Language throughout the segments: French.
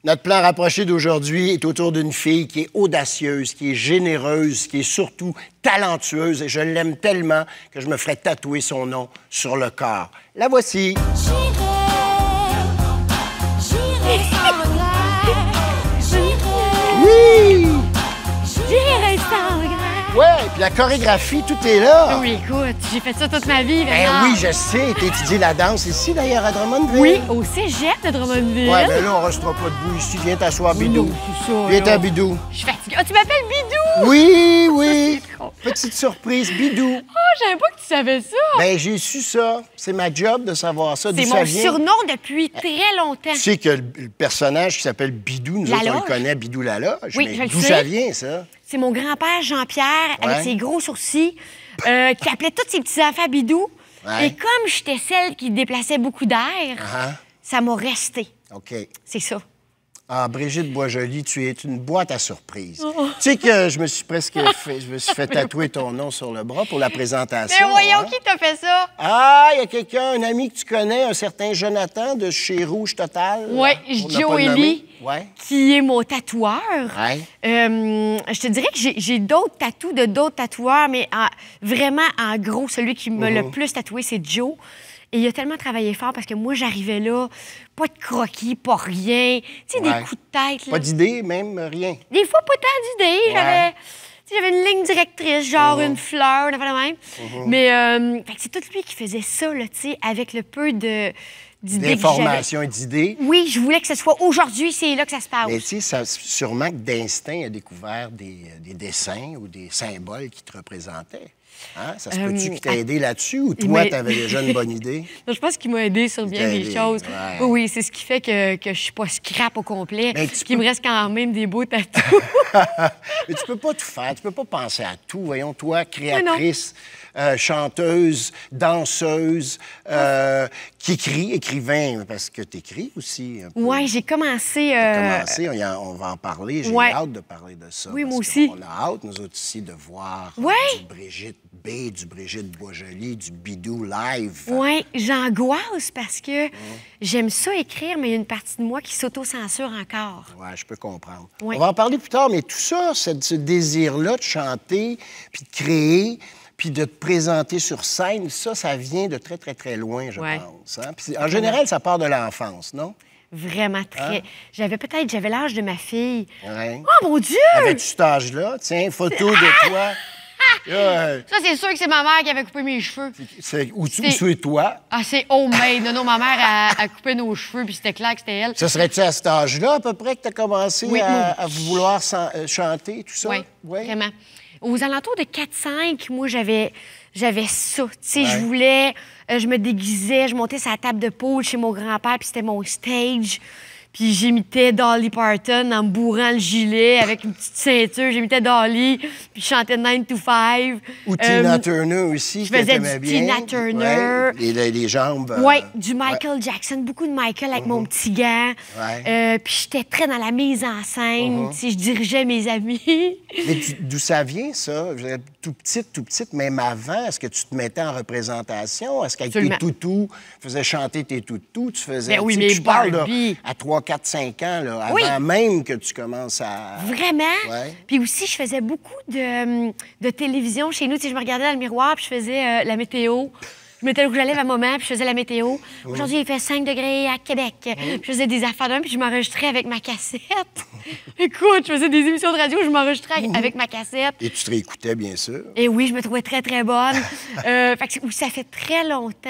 Notre plan rapproché d'aujourd'hui est autour d'une fille qui est audacieuse, qui est généreuse, qui est surtout talentueuse. Et je l'aime tellement que je me ferai tatouer son nom sur le corps. La voici. J'irai sans regret. Oui! J'irai sans regret. Ouais, puis la chorégraphie, tout est là. Oui, écoute, j'ai fait ça toute ma vie. Ben Bernard. oui, je sais. T'as étudié la danse ici, d'ailleurs, à Drummondville. Oui, au cégep de Drummondville. Ouais, ben là, on restera pas debout ici. Viens t'asseoir, Bidou. Non, c'est ça, Viens là. t'à Bidou. Je suis fatiguée. Ah, tu m'appelles Bidou? Oui, oui. C'est con. Petite surprise, Bidou. Oh, je savais pas que tu savais ça. Ben, j'ai su ça. C'est ma job de savoir ça. D'où C'est ça mon vient? surnom depuis très longtemps. Tu sais que le personnage qui s'appelle Bidou, nous La autres, on le Loge. connaît, Bidou la Loge. Oui, mais je le d'où sais. ça vient, ça? C'est mon grand-père Jean-Pierre, Ouais. avec ses gros sourcils, qui appelait tous ses petits-enfants Bidou. Ouais. Et comme j'étais celle qui déplaçait beaucoup d'air, Ah, ça m'a resté. OK. C'est ça. Ah, Brigitte Boisjoli, tu es une boîte à surprises. Oh. Tu sais que je me suis fait tatouer ton nom sur le bras pour la présentation. Mais voyons, hein? qui t'a fait ça? Ah, il y a quelqu'un, un ami que tu connais, un certain Jonathan de chez Rouge Total. Oui, pour ne pas Joe le nommer. Ellie, Ouais. qui est mon tatoueur. Ouais. Je te dirais que j'ai d'autres tatous de d'autres tatoueurs, mais vraiment, en gros, celui qui m'a le plus tatoué, c'est Joe. Et il a tellement travaillé fort parce que moi, j'arrivais là, pas de croquis, pas rien. Tu sais, Ouais. des coups de tête, là. Pas d'idée, même rien. Des fois, pas tant d'idées. Ouais. J'avais une ligne directrice, genre une fleur, on a fait la même. Mais fait que c'est tout lui qui faisait ça, là, tu sais, avec le peu d'idées que j'avais. D'informations et d'idées. Oui, je voulais que ce soit aujourd'hui, c'est là que ça se passe. Mais tu sais, sûrement que d'instinct a découvert des dessins ou des symboles qui te représentaient. Hein? Ça se peut-tu qu'il t'a aidé là-dessus ou il toi, m'a- t'avais déjà une bonne idée? Non, je pense qu'il m'a aidé sur bien t'a des aidé, choses. ouais. Oui, oui, c'est ce qui fait que je suis pas scrap au complet, Mais tu qu'il peux- me reste quand même des beaux tatous. Mais tu peux pas tout faire, tu peux pas penser à tout. Voyons, toi, créatrice, chanteuse, danseuse, qui écrit, écrivain, parce que t'écris aussi. Un peu. Oui, j'ai commencé... Commencé, on va en parler. J'ai ouais. hâte de parler de ça. Oui, moi parce aussi. On a hâte, nous autres ici, de voir Ouais. du Brigitte B, du Brigitte Boisjoli, du Bidou live. Oui, j'angoisse parce que j'aime ça écrire, mais il y a une partie de moi qui s'auto-censure encore. Ouais, je peux comprendre. Ouais. On va en parler plus tard, mais tout ça, ce désir-là de chanter, puis de créer, puis de te présenter sur scène, ça vient de très, très, très loin, je Ouais. pense. Hein? Puis en général, ça part de l'enfance, non? Vraiment très... J'avais l'âge de ma fille. Ouais. Oh, mon Dieu! Avais-tu cet âge-là? Tiens, photo de toi. Là, Ça, c'est sûr que c'est ma mère qui avait coupé mes cheveux. où c'est toi? Ah, c'est homemade. Non, ma mère a coupé nos cheveux, puis c'était clair que c'était elle. Ce serait-tu à cet âge-là, à peu près, que tu as commencé Oui, à vouloir chanter, tout ça? Oui, vraiment. Aux alentours de 4-5, moi, j'avais ça. Tu sais, je voulais... je me déguisais, je montais sur la table de poule chez mon grand-père, puis c'était mon stage. Puis j'imitais Dolly Parton en me bourrant le gilet avec une petite ceinture. J'imitais Dolly, puis je chantais 9 to 5. Ou Tina Turner aussi, je que faisais t'aimais du bien. Tina Turner. Ouais, les jambes. Oui, du Michael Jackson, beaucoup de Michael avec mon petit gant. Ouais. Puis j'étais très dans la mise en scène. Tu sais, je dirigeais mes amis. Mais d'où ça vient, ça? Je veux dire, tout petite, même avant, est-ce que tu te mettais en représentation? Est-ce qu'avec tes Absolument. toutous, tu faisais chanter tes toutous? Tu faisais... Ben oui, tu sais, mais je parle là, Barbie. à 3, 4, 5 ans, là, avant Oui. même que tu commences à... Vraiment. Ouais. Puis aussi, je faisais beaucoup de télévision chez nous. Tu sais, je me regardais dans le miroir, puis je faisais la météo. Je mettais le rouge à lèvres à maman, puis je faisais la météo. Aujourd'hui, il fait 5 degrés à Québec. Puis je faisais des affaires d'un, puis je m'enregistrais avec ma cassette. Écoute, je faisais des émissions de radio, je m'enregistrais avec ma cassette. Et tu te réécoutais, bien sûr. Et oui, je me trouvais très, très bonne. Fait que ça fait très longtemps.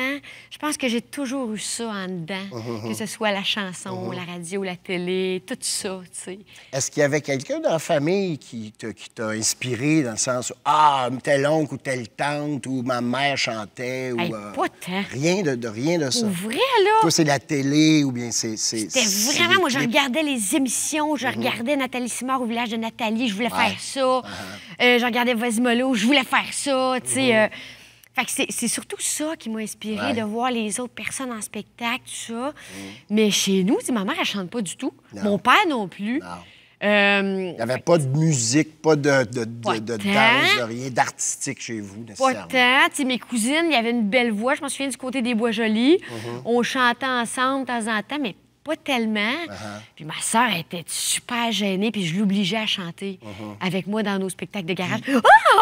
Je pense que j'ai toujours eu ça en dedans, que ce soit la chanson, la radio, la télé, tout ça, tu sais. Est-ce qu'il y avait quelqu'un dans la famille qui t'a inspiré dans le sens où, ah, tel oncle ou telle tante ou ma mère chantait ou... Hey, pas tant. Rien de ça. Pour vrai, là? Toi, c'est la télé ou bien c'est... C'était c'est vraiment... les Moi, je clips. regardais les émissions, je regardais Nathalie Simard au village de Nathalie, je voulais faire ça. Je regardais Vasimolo, je voulais faire ça, tu sais. Fait que c'est surtout ça qui m'a inspirée, de voir les autres personnes en spectacle, tout ça. Mais chez nous, tu sais, ma mère, elle chante pas du tout. Non. Mon père non plus. Non. Il n'y avait pas de musique, pas de Pas danse, tant. de rien d'artistique chez vous, Pas nécessairement. tant. Tu sais, mes cousines, il y avait une belle voix. Je m'en souviens du côté des Boisjoli. On chantait ensemble de temps en temps, mais pas tellement. Puis ma sœur était super gênée, puis je l'obligeais à chanter avec moi dans nos spectacles de garage.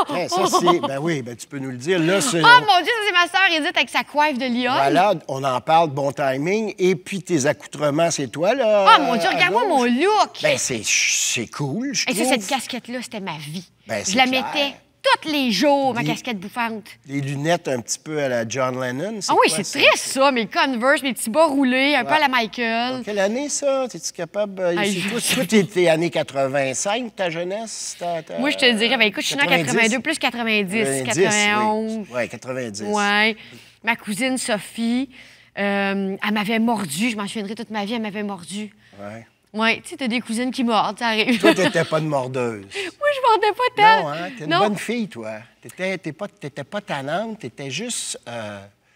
Ouais, ça, c'est... Ben oui, ben tu peux nous le dire. Là, Oh mon Dieu, ça, c'est ma sœur Edith avec sa coiffe de lion. Voilà, on en parle, bon timing. Et puis tes accoutrements, c'est toi, là? Oh mon Dieu, regarde-moi mon look! Ben c'est cool, je Et ça, trouve. cette casquette-là, c'était ma vie. Ben, je c'est la clair. mettais tous les jours, ma casquette bouffante. Les lunettes un petit peu à la John Lennon. Ah oui, quoi, c'est ça? très ça, mes Converse, mes petits bas roulés, un peu à la Michael. Quelle année, ça? Es-tu capable... Ay, toi, t'es années 85, ta jeunesse? Moi, je te dirais, ben écoute, je suis née en 82, plus 90, 91. Oui, 90. Ouais. Ma cousine Sophie, elle m'avait mordu. Je m'en souviendrai toute ma vie, elle m'avait mordu. Ouais. Oui, tu sais, t'as des cousines qui mordent, ça arrive. Toi, t'étais pas de mordeuse. Moi, je mordais pas tant. Non, hein? T'es une bonne fille, toi. T'étais pas tannante, t'étais juste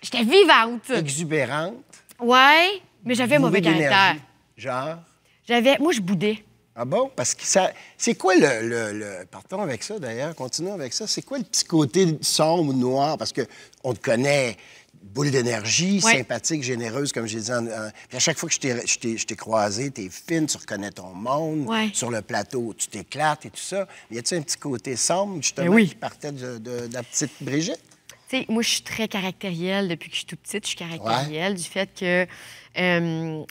J'étais vivante. exubérante. Ouais, mais j'avais mauvais bourrée caractère. d'énergie. Genre? Moi, je boudais. Ah bon? Parce que ça... C'est quoi partons avec ça, d'ailleurs, continuons avec ça. C'est quoi le petit côté sombre, noir? Parce que on te connaît... Boule d'énergie, Ouais. sympathique, généreuse, comme j'ai dit. Puis à chaque fois que je t'ai croisé, t'es fine, tu reconnais ton monde. Ouais. Sur le plateau, tu t'éclates et tout ça. Mais y a-tu un petit côté sombre, justement, Ben oui. qui partait de la petite Brigitte? Tu sais, moi, je suis très caractérielle. Depuis que je suis toute petite, je suis caractérielle du fait que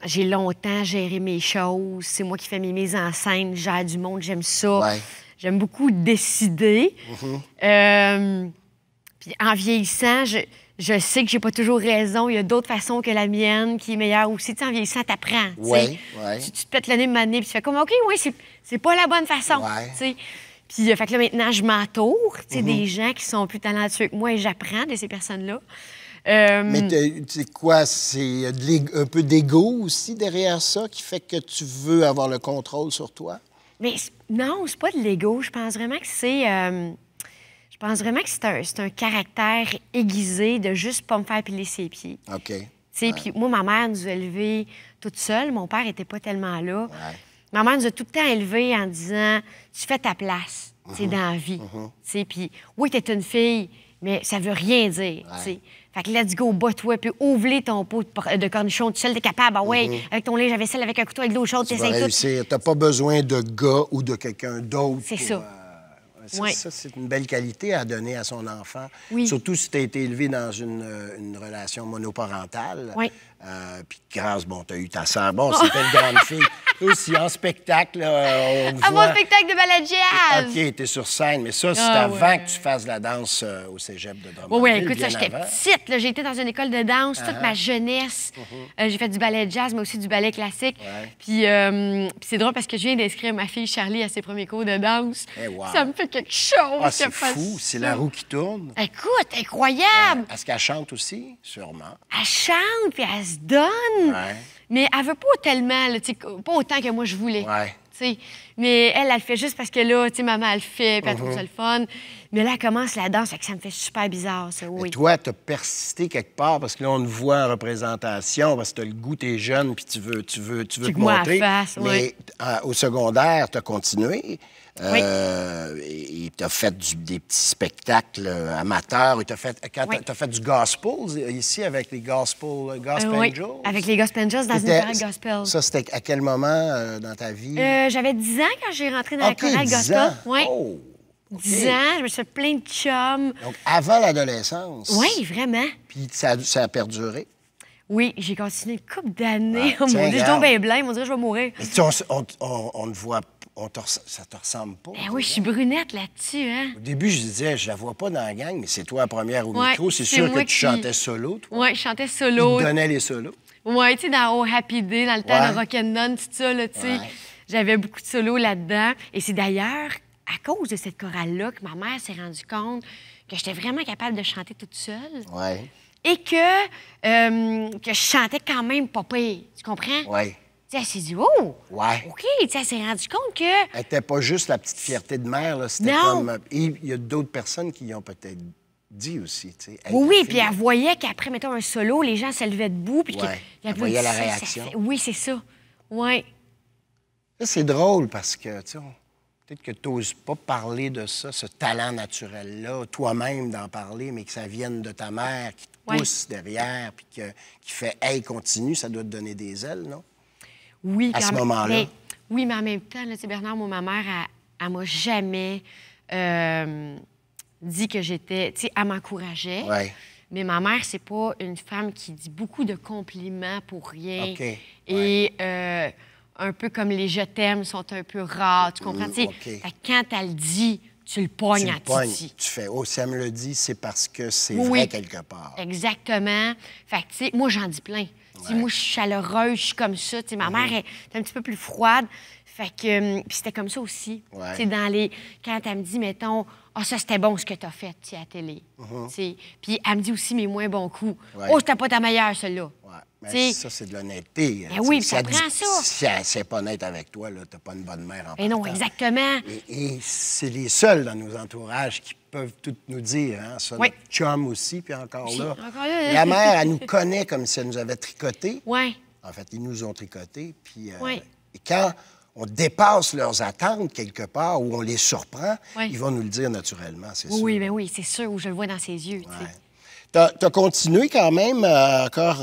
j'ai longtemps géré mes choses. C'est moi qui fais mes mises en scène, je gère du monde, j'aime ça. Ouais. J'aime beaucoup décider. Puis en vieillissant, je sais que j'ai pas toujours raison. Il y a d'autres façons que la mienne qui est meilleure aussi. Tu sais, en vieillissant, t'apprends. tu sais. Ouais, ouais. Tu te pètes le nez de maner, puis tu fais comme, OK, oui, c'est pas la bonne façon. Ouais. tu sais. Puis, fait que là, maintenant, je m'entoure, tu sais, des gens qui sont plus talentueux que moi et j'apprends de ces personnes-là. Mais c'est quoi? C'est un peu d'ego aussi derrière ça qui fait que tu veux avoir le contrôle sur toi? Mais non, c'est pas de l'ego. Je pense vraiment que c'est... je pense vraiment que c'est un caractère aiguisé de juste pas me faire piler ses pieds. OK. Tu sais, puis moi, ma mère nous a élevés toute seule. Mon père était pas tellement là. Ouais. Ma mère nous a tout le temps élevés en disant « Tu fais ta place, tu sais, dans la vie. Tu sais, puis oui, t'es une fille, mais ça veut rien dire, tu sais. Fait que let's go, bats-toi, puis ouvre ton pot de cornichon tout seul, t'es capable, ah ouais, avec ton linge à vaisselle, avec un couteau, avec de l'eau chaude, Tu vas t'essayes tout. réussir. T'as pas besoin de gars ou de quelqu'un d'autre. C'est pour, ça. Ouais. Ça, c'est une belle qualité à donner à son enfant. Oui. Surtout si tu as été élevé dans une relation monoparentale. Oui. Puis grâce, bon, tu as eu ta sœur. Bon, c'était une grande fille. Toi aussi, en spectacle, on te À voit... mon spectacle de ballet jazz! OK, t'es sur scène, mais ça, c'est Ah, avant ouais. que tu fasses la danse au cégep de Drummondville. Oui, écoute, ça, bien j'étais avant. petite. Là, j'ai été dans une école de danse toute ma jeunesse. J'ai fait du ballet jazz, mais aussi du ballet classique. Ouais. Puis c'est drôle parce que je viens d'inscrire ma fille Charlie à ses premiers cours de danse. Eh, wow. Ça me fait quelque chose. Ah, c'est qu'elle fasse fou, c'est ça. la roue qui tourne. Écoute, incroyable! Est-ce qu'elle chante aussi? Sûrement. Elle chante, puis elle se donne. Ouais. Mais elle veut pas tellement, là, tu sais, pas autant que moi je voulais. Ouais. Tu sais. Mais elle le fait juste parce que là, tu sais, maman, elle le fait, puis elle trouve ça le fun. Mais là, elle commence la danse, fait que ça me fait super bizarre, ça, Mais oui. toi, tu as persisté quelque part parce que là, on te voit en représentation, parce que tu as le goût, tu es jeune, puis tu veux te que moi, à montrer. fasse, mais au secondaire, tu as continué. Oui. Et tu as fait des petits spectacles amateurs. Quand Oui. tu as fait du gospel ici avec les gospel Oui, angels. avec les Gospel Angels dans une C'était- chorale gospel. Ça, c'était à quel moment dans ta vie? J'avais 10 ans quand j'ai rentré dans OK, la chorale 10 gospel. ans. Oui. Oh, OK. 10 ans, je me suis fait plein de chums. Donc, avant l'adolescence. Oui, vraiment. Puis ça a perduré. Oui, j'ai continué une couple d'années. Ah, Oh tiens, mon Dieu, je suis regarde. donc bien blême, on dirait que je vais mourir. Mais tu, on te voit, ça te ressemble pas. Ben oui, je suis brunette là-dessus, hein? Au début, je disais, je la vois pas dans la gang, mais c'est toi la première au Ouais, micro. C'est c'est sûr que moi tu qui- chantais solo, toi. Oui, je chantais Il solo. te donnait les solos. Oui, tu sais, dans Oh Happy Day, dans le temps Ouais. de Rock'n'None, tout ça, là, tu sais. Ouais. J'avais beaucoup de solos là-dedans. Et c'est d'ailleurs à cause de cette chorale-là que ma mère s'est rendue compte que j'étais vraiment capable de chanter toute seule Oui, et que je chantais quand même pas pire. Tu comprends? oui. Tu sais, elle s'est dit, oh! Ouais. OK, tu sais, elle s'est rendue compte que. Elle n'était pas juste la petite fierté de mère, là. C'était Non. comme... Et il y a d'autres personnes qui y ont peut-être dit aussi, tu sais. Hey, Oui, ta oui, fille, puis elle voyait qu'après, mettons, un solo, les gens se levaient debout. Puis Ouais. qu'ils Elle voyait la applaudissaient. réaction. Oui, c'est ça. Oui. Ça, c'est drôle parce que, tu sais, peut-être que tu n'oses pas parler de ça, ce talent naturel-là, toi-même d'en parler, mais que ça vienne de ta mère qui te Ouais. pousse derrière, puis qui fait « Hey, continue », ça doit te donner des ailes, non? Oui. À ce moment-là? Oui, mais en même temps, là, Bernard, moi, ma mère, elle m'a jamais dit que j'étais... Tu sais, elle m'encourageait. Ouais. Mais ma mère, c'est pas une femme qui dit beaucoup de compliments pour rien. OK. Et un peu comme les « je t'aime » sont un peu rares, tu comprends? OK. Fait que quand elle dit, tu le pognes à titi. Tu fais, oh, si elle me le dit, c'est parce que c'est vrai quelque part. Exactement. Fait que, tu sais, moi, j'en dis plein. Moi, je suis chaleureuse, je suis comme ça. Tu sais, ma mère est un petit peu plus froide. Fait que, puis c'était comme ça aussi. Tu sais, quand elle me dit, mettons, « Ah, ça, c'était bon ce que t'as fait, tu sais, à la télé. Tu sais. Puis elle me dit aussi mes moins bons coups. « Oh, c'était pas ta meilleure, celle-là. » Mais ça, c'est de l'honnêteté. Ben oui, ça prend ça. Si elle n'est pas honnête avec toi, t'as pas une bonne mère en Ben non, exactement. Et c'est les seuls dans nos entourages qui peuvent tout nous dire, hein, ça, notre chum aussi, puis encore là. La mère, elle nous connaît comme si elle nous avait tricoté. Oui. En fait, ils nous ont tricoté. Puis, et quand on dépasse leurs attentes quelque part, ou on les surprend, ils vont nous le dire naturellement, c'est sûr. Oui, bien oui, c'est sûr, où je le vois dans ses yeux. Tu as continué quand même, encore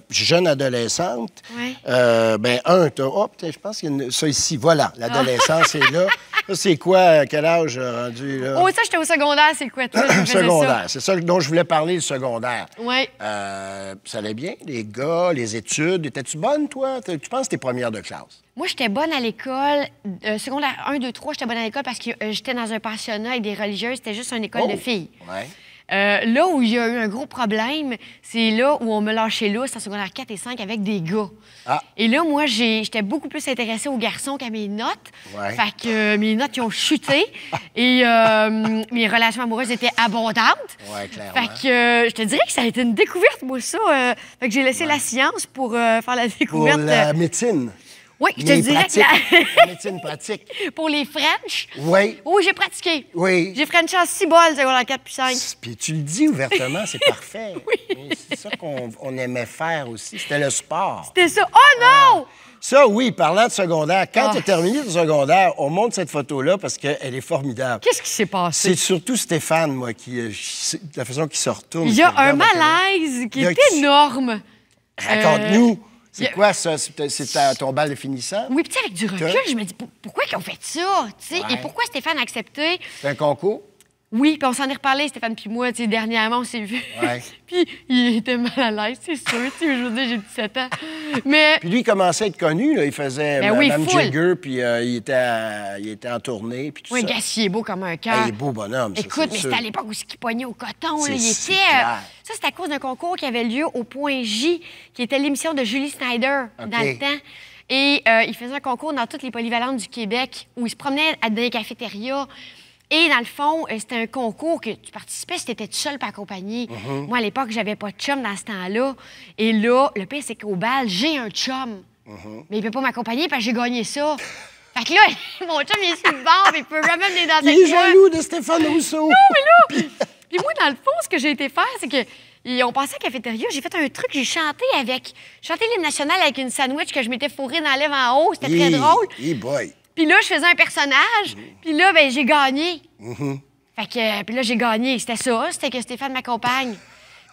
jeune adolescente. Oui. Je pense qu'il y a ça ici, voilà, l'adolescence est là. Ça, c'est quoi, quel âge rendu là? Oh, ça, j'étais au secondaire, c'est quoi, toi? Secondaire, c'est ça dont je voulais parler, le secondaire. Oui. Ça allait bien, les gars, les études. Étais-tu bonne, toi? Tu penses que t'es première de classe? Moi, j'étais bonne à l'école. Secondaire 1, 2, 3, j'étais bonne à l'école parce que j'étais dans un pensionnat avec des religieuses. C'était juste une école de filles. Ouais. Là où il y a eu un gros problème, c'est là où on me lâchait là, c'est en secondaire 4 et 5 avec des gars. Ah. Et là, moi, j'étais beaucoup plus intéressée aux garçons qu'à mes notes. Ouais. Fait que mes notes, ils ont chuté. Et mes relations amoureuses étaient abondantes. Oui, clairement. Fait que je te dirais que ça a été une découverte, moi, ça. Fait que j'ai laissé la science pour faire la découverte. Pour la médecine. Oui, je te dirais que la médecine pratique. Pour les French. Oui. Oui, j'ai pratiqué. Oui. J'ai Frenché en 6 bols, secondaire 4 puis 5. Puis tu le dis ouvertement, c'est parfait. Oui. C'est ça qu'on aimait faire aussi. C'était le sport. C'était ça. Oh non! Ça, oui, parlant de secondaire, quand tu as terminé ton secondaire, on montre cette photo-là parce qu'elle est formidable. Qu'est-ce qui s'est passé? C'est surtout Stéphane, moi, la façon qu'il se retourne. Il y a un malaise qui est énorme. Raconte-nous. C'est quoi ça? C'est ton bal de finissant? Oui, puis avec du recul, je me dis, pourquoi ils ont fait ça? Et pourquoi Stéphane a accepté? C'est un concours? Oui, puis on s'en est reparlé, Stéphane puis moi, dernièrement, on s'est vus. Ouais. Puis il était mal à l'aise, c'est sûr. Je veux dire, j'ai 17 ans. Mais... Puis lui, il commençait à être connu. Là. Il faisait Mme full. Jagger, puis il était en tournée, puis tout ça. Oui, Gassier est beau comme un cœur. Il est beau bonhomme, ça, écoute, mais sûr. c'était à l'époque où il poignait au coton. Là, c'est clair. clair. Ça, c'était à cause d'un concours qui avait lieu au Point J, qui était l'émission de Julie Snyder dans le temps. Et il faisait un concours dans toutes les polyvalentes du Québec où il se promenait dans les cafétérias. Et dans le fond, c'était un concours que tu participais si tu étais tout seul pas accompagné. Moi, à l'époque, j'avais pas de chum dans ce temps-là. Et là, le pire, c'est qu'au bal, j'ai un chum. Mais il peut pas m'accompagner parce que j'ai gagné ça. Fait que là, mon chum, il est sur le bord, mais il peut jamais venir dans Il est jaloux de Stéphane Rousseau. Non, mais là... Puis moi, dans le fond, ce que j'ai été faire, c'est que on passait à la cafétéria, j'ai fait un truc, j'ai chanté l'hymne national avec une sandwich que je m'étais fourrée dans la lèvre en haut. C'était très drôle. Boy. Puis là, je faisais un personnage. Puis là, ben j'ai gagné. Fait que, puis là, j'ai gagné. C'était ça, c'était que Stéphane m'accompagne.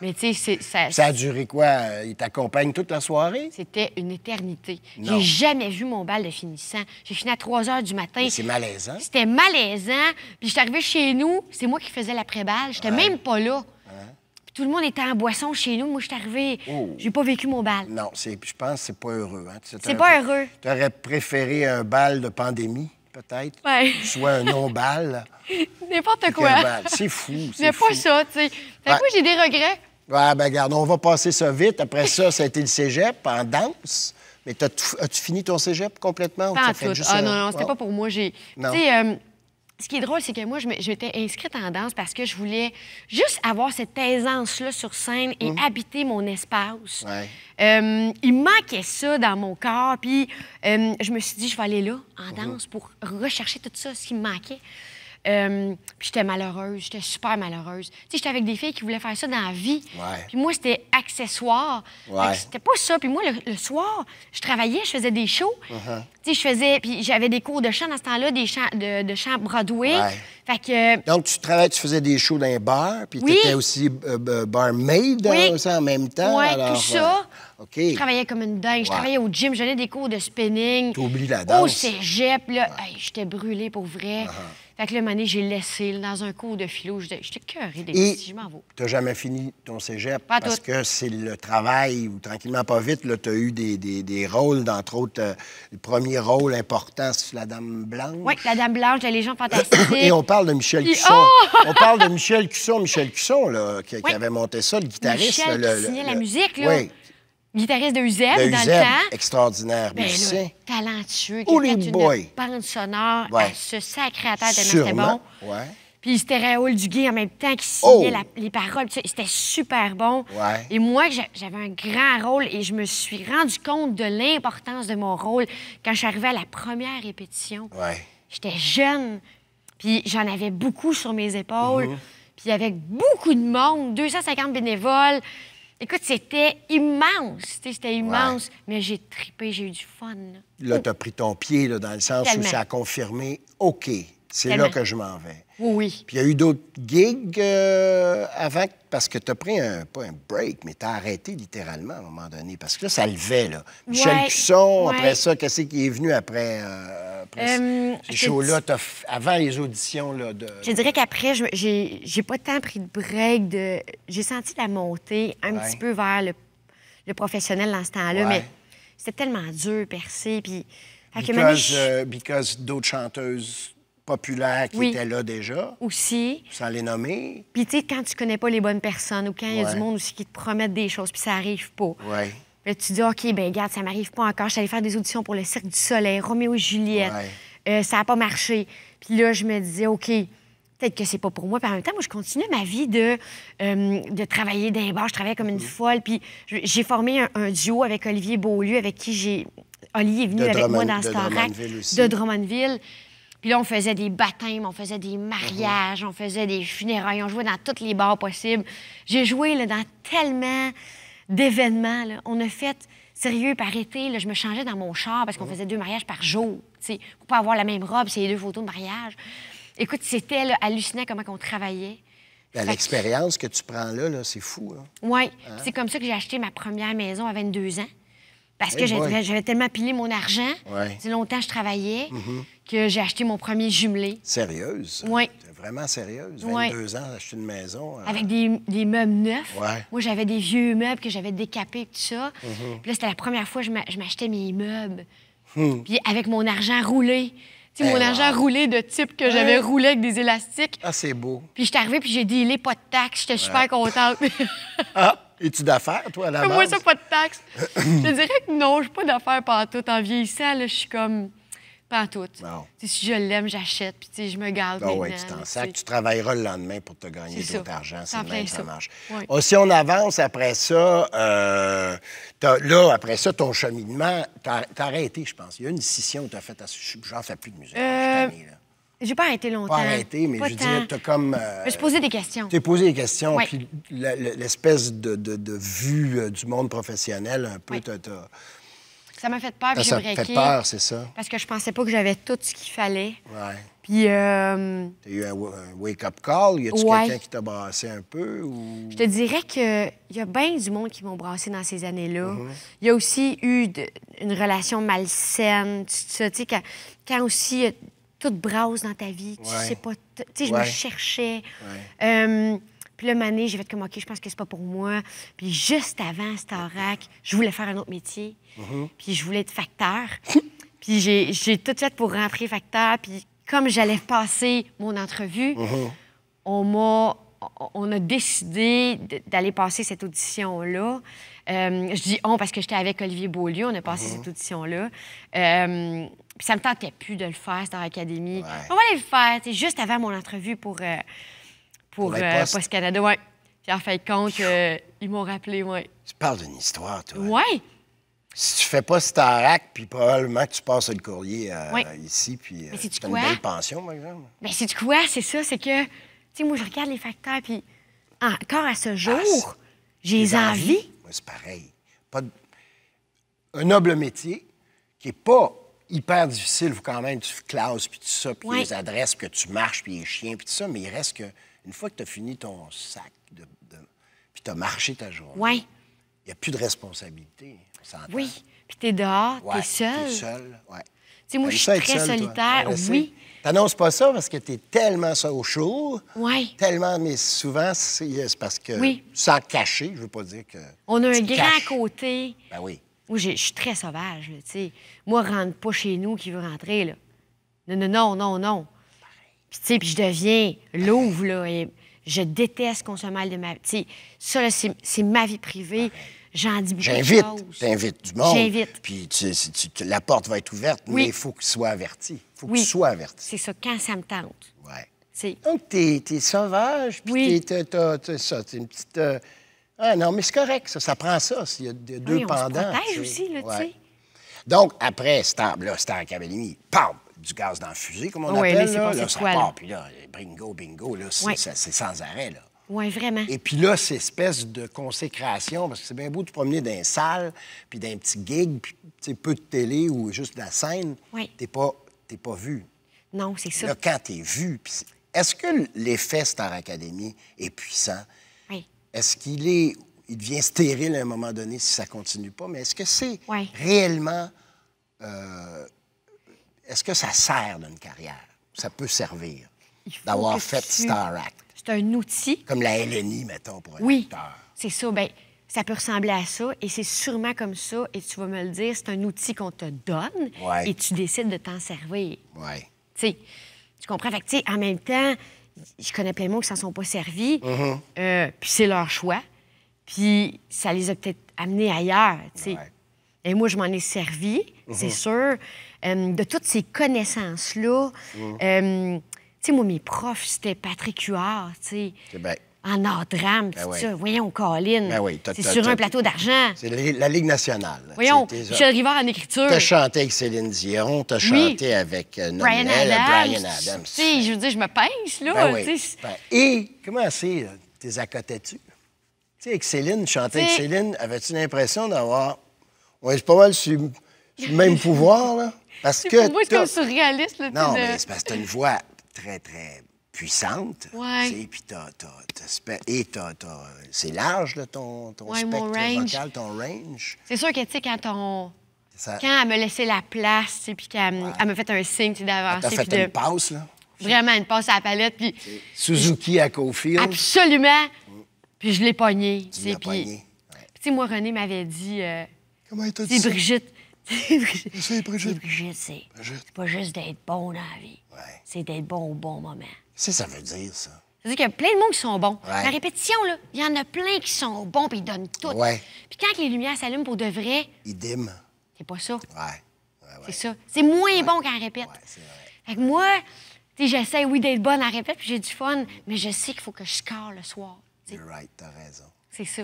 Mais tu sais, ça a duré quoi? Il t'accompagne toute la soirée? C'était une éternité. Non. J'ai jamais vu mon bal de finissant. J'ai fini à 3 heures du matin. Mais c'est malaisant. C'était malaisant. Puis j'étais arrivée chez nous, c'est moi qui faisais l'après-balle. J'étais même pas là. Tout le monde était en boisson chez nous. Moi, je suis arrivée. J'ai pas vécu mon bal. Non, je pense que c'est pas heureux. Hein? C'est pas heureux. Tu aurais préféré un bal de pandémie, peut-être? Oui. Soit un non-bal. N'importe quoi. C'est fou. Mais pas ça, tu sais. Fait que moi, j'ai des regrets. Ouais, ben regarde, on va passer ça vite. Après ça a été le cégep en danse. Mais as-tu fini ton cégep complètement? Pas en tout. Non, c'était pas pour moi. Tu sais, ce qui est drôle, c'est que moi, je m'étais inscrite en danse parce que je voulais juste avoir cette aisance-là sur scène et habiter mon espace. Ouais. Il me manquait ça dans mon corps. Puis je me suis dit, je vais aller là, en danse, pour rechercher tout ça, ce qui me manquait. Puis j'étais malheureuse, j'étais super malheureuse. Tu sais, j'étais avec des filles qui voulaient faire ça dans la vie. Ouais. Puis moi, c'était accessoire. Ouais. C'était pas ça. Puis moi, le soir, je travaillais, je faisais des shows. Tu sais, je faisais... Puis j'avais des cours de chant dans ce temps-là, des chants de chant Broadway. Ouais. Fait que... Donc, tu faisais des shows dans les bars, puis Oui. tu étais aussi barmaid Oui. ça, en même temps. Ouais, alors, tout ça. OK. Je travaillais comme une dingue. Je travaillais au gym, je donnais des cours de spinning. T'oublies la danse. Au cégep, là. Hey, j'étais brûlée pour vrai. Fait que là, une année, j'ai laissé là, dans un cours de philo. J'étais cœurée des Et petits, je m'en vais. t'as jamais fini ton cégep Pas parce tout. que c'est le travail où, tranquillement, pas vite, là, t'as eu des rôles, d'entre autres, le premier rôle important, c'est la Dame Blanche. Oui, la Dame Blanche, la Légion fantastique. Et on parle de Michel Puis- Cusson. Oh! On parle de Michel Cusson, là, qui Oui. avait monté ça, le guitariste. Michel là, qui signait la musique, là. Oui, Guitariste de UZ de dans UZ, le temps. extraordinaire Ben musicien. là, talentueux, qui Holy a fait boy. une bande sonore Ouais. à ce sacré à terre tellement c'était Sûrement, bon. ouais. Puis c'était Raoul Duguay en même temps qui signait Oh! les paroles. Puis ça, c'était super bon. Ouais. Et moi, j'avais un grand rôle et je me suis rendu compte de l'importance de mon rôle quand je suis arrivée à la première répétition. Ouais. J'étais jeune, puis j'en avais beaucoup sur mes épaules. Mm-hmm. Puis avec beaucoup de monde, 250 bénévoles. Écoute, c'était immense, tu sais, c'était immense. Mais j'ai tripé, j'ai eu du fun. Là. Là, t'as pris ton pied, là, dans le sens Tellement. où ça a confirmé, OK, c'est Tellement. là que je m'en vais. Oui, oui. Puis il y a eu d'autres gigs avant, parce que tu as pris pas un break, mais tu as arrêté littéralement à un moment donné. Parce que là, ça levait, là. Michel Ouais, Cusson, ouais. après ça, qu'est-ce qui est venu après ces je te shows-là? Avant les auditions, là, de... Je dirais qu'après, j'ai pas tant pris de break. J'ai senti la montée un Ouais. petit peu vers le professionnel dans ce temps-là, Ouais. mais c'était tellement dur, percer. Puis, fait que maintenant, Because d'autres chanteuses populaires qui Oui. étaient là déjà, aussi. sans les nommer. Puis, tu sais, quand tu connais pas les bonnes personnes ou quand il y a Ouais. du monde aussi qui te promettent des choses, puis ça arrive pas. Ouais. Puis là, tu dis, OK, ben regarde, ça m'arrive pas encore. Je suis allée faire des auditions pour le Cirque du Soleil, Roméo et Juliette. Ça n'a pas marché. Puis là, je me disais, OK, peut-être que c'est pas pour moi. Puis en même temps, moi, je continuais ma vie de travailler dans les bars. Je travaillais comme une folle. Puis j'ai formé un duo avec Olivier Beaulieu, avec qui Olivier est venu De avec moi dans de Starac, Drummondville aussi. de Drummondville. Puis là, on faisait des baptêmes, on faisait des mariages, on faisait des funérailles, on jouait dans tous les bars possibles. J'ai joué là, dans tellement d'événements. Là. On a fait, sérieux, par été, là, je me changeais dans mon char parce qu'on faisait 2 mariages par jour. Tu sais, pour pas avoir la même robe, c'est les 2 photos de mariage. Écoute, c'était là, hallucinant comment on travaillait. Ben, l'expérience que tu prends là, c'est fou. Hein? Oui. C'est comme ça que j'ai acheté ma première maison à 22 ans. Parce que Hey boy. j'avais tellement pilé mon argent. Ouais. C'est longtemps que je travaillais que j'ai acheté mon premier jumelé. Sérieuse. Oui. T'es vraiment sérieuse. Ouais. 22 ans, acheter une maison. Avec des meubles neufs. Ouais. Moi, j'avais des vieux meubles que j'avais décapés et tout ça. Puis là, c'était la première fois que je m'achetais mes meubles. Puis avec mon argent roulé. Tu sais, Eh, mon argent wow. roulé de type que j'avais roulé avec des élastiques. Ah, c'est beau. Puis j'étais arrivée, puis j'ai dealé pas de taxes. J'étais super contente. Ah, es-tu d'affaires, toi, à la Moi, base? ça, pas de taxes. Je dirais que non, je suis pas d'affaires pantoute. En vieillissant, là, je suis comme pantoute. Bon. Tu sais, si je l'aime, j'achète, puis tu sais, je me garde Ah oui, maintenant, tu t'en là, sacs. tu Tu sais. travailleras le lendemain pour te gagner C'est d'autres ça. argent. C'est En le plein même que ça ça. marche. Oui. Oh, si on avance après ça, après ça, ton cheminement, t'as arrêté, je pense. Il y a une scission où t'as fait... J'en fais plus de musique. Je suis tanné, là. J'ai pas arrêté longtemps. Pas arrêté, mais Pas je veux tant. dire, t'as comme... Je me suis posé des questions. Tu t'es posé des questions, Oui. puis l'espèce de vue du monde professionnel, un peu, Oui. t'as Ça m'a fait peur, puis j'ai ça te fait breaké. peur, c'est ça? Parce que je pensais pas que j'avais tout ce qu'il fallait. Ouais. Puis, T'as eu un wake-up call? Y a-tu Ouais. quelqu'un qui t'a brassé un peu? Ou... je te dirais qu'il y a bien du monde qui m'ont brassé dans ces années-là. Mm-hmm. Il y a aussi eu une relation malsaine, tout ça. Tu sais, quand aussi tout brasse dans ta vie, tu Ouais. sais pas... Tu sais, je me Ouais. cherchais. Ouais. Puis là, Mané, j'ai fait comme, OK, je pense que c'est pas pour moi. Puis juste avant Starac, je voulais faire un autre métier. Mm-hmm. Puis je voulais être facteur. Puis j'ai tout fait pour rentrer facteur. Puis comme j'allais passer mon entrevue, Mm-hmm. on a décidé d'aller passer cette audition-là. Je dis « on » parce que j'étais avec Olivier Beaulieu. On a passé cette audition-là. Puis ça me tentait plus de le faire, Star Academy. Ouais. On va aller le faire, tu sais, juste avant mon entrevue pour les postes. Post Canada, ouais. Puis en fin de compte, ils m'ont rappelé, ouais. Tu parles d'une histoire, toi. Ouais. Si tu fais pas Starac, puis probablement que tu passes le courrier ici, puis c'est une belle pension, par exemple. Mais c'est quoi? C'est ça, c'est que, tu sais, moi, je regarde les facteurs, puis encore à ce jour, j'ai les envies. Moi, c'est pareil. Un noble métier qui n'est pas hyper difficile, il faut quand même que tu classes, puis tout ça, puis les adresses, puis que tu marches, puis les chiens, puis tout ça, mais il reste que, une fois que tu as fini ton sac, puis tu as marché ta journée, il n'y a plus de responsabilité. Oui, puis tu es dehors, tu es seul. Tu es seul, oui. Tu sais, moi, je suis très solitaire, oui. T'annonces pas ça parce que t'es tellement ça au chaud. Oui. Tellement, mais souvent, c'est parce que, sans cacher, je veux pas dire que... On a un grand côté. Ben oui. Moi, je suis très sauvage, tu sais. Moi, rentre pas chez nous qui veut rentrer, là. Non. Puis, tu sais, puis je deviens louve, là, et je déteste qu'on se mêle de ma... Tu sais, ça, là, c'est ma vie privée. J'en dis beaucoup de choses. T'invites du monde. J'invite. Puis la porte va être ouverte, mais il faut qu'il soit averti. Il faut que tu sois averti. C'est ça, quand ça me tente. Oui. Donc, t'es sauvage, puis t'es ça, t'es une petite... Ah non, mais c'est correct, ça prend ça. Il y a deux pendants. On se protège aussi, là, tu sais. Donc, après Star Academy, pam, du gaz dans la fusée, comme on appelle, là, ça part, puis là, bingo, là, c'est sans arrêt, là. Oui, vraiment. Et puis là, c'est espèce de consécration, parce que c'est bien beau de te promener dans une salle, puis dans un petit gig, puis peu de télé ou juste de la scène. T'es pas vu. Non, c'est ça. Là, quand t'es vu, est-ce que l'effet Star Academy est puissant? Oui. Est-ce il devient stérile à un moment donné si ça continue pas? Mais est-ce que c'est réellement... est-ce que ça sert d'une carrière? Ça peut servir d'avoir fait Star Act. C'est un outil. Comme la LNI, mettons, pour un acteur. C'est ça. Bien, ça peut ressembler à ça, et c'est sûrement comme ça, et tu vas me le dire, c'est un outil qu'on te donne, et tu décides de t'en servir. Oui. Tu sais, tu comprends? Fait que, tu sais, en même temps, je connais plein de mots qui s'en sont pas servis, puis c'est leur choix, puis ça les a peut-être amenés ailleurs, tu sais. Et moi, je m'en ai servi, c'est sûr, de toutes ces connaissances-là. Tu sais, moi, mes profs, c'était Patrick Huard, tu sais, en art-drame, tout ça. Voyons, Colin, c'est sur un plateau d'argent. C'est la Ligue nationale. Voyons, Michel Rivard en écriture. T'as chanté avec Céline Dion, t'as chanté avec Brian Adams. Tu sais, je veux dire, je me pince, là. Et comment c'est, t'es accotais-tu? Tu sais, avec Céline, chanter avec Céline, avais-tu l'impression d'avoir... Oui, c'est pas mal sur le même pouvoir, là? Parce que... Pour moi, c'est comme surréaliste, là. Non, mais c'est parce que t'as une voix très, très puissante. Oui. Puis c'est large, là, ton spectre vocal, ton range. C'est sûr que, tu sais, quand elle me laissait la place, tu sais, puis qu'elle m'a fait un signe, tu sais, d'avancer. T'as fait une passe, là? Vraiment, une passe à la palette, puis... Suzuki à Cofield. Absolument! Puis je l'ai pogné, tu l'as pogné. Tu sais, moi, René m'avait dit... Comment elle t'a dit ça? Brigitte. C'est Brigitte. Brigitte, c'est pas juste d'être bon dans la vie. C'est d'être bon au bon moment. Qu'est-ce que ça veut dire, ça? Ça veut dire qu'il y a plein de monde qui sont bons. La répétition, là, il y en a plein qui sont bons, puis ils donnent tout. Puis quand les lumières s'allument pour de vrai... Ils diment. C'est pas ça. C'est ça. C'est moins bon quand on répète. C'est vrai. Fait que moi, tu sais, j'essaie, d'être bonne en répète, puis j'ai du fun, mais je sais qu'il faut que je score le soir. You're right, t'as raison. C'est ça.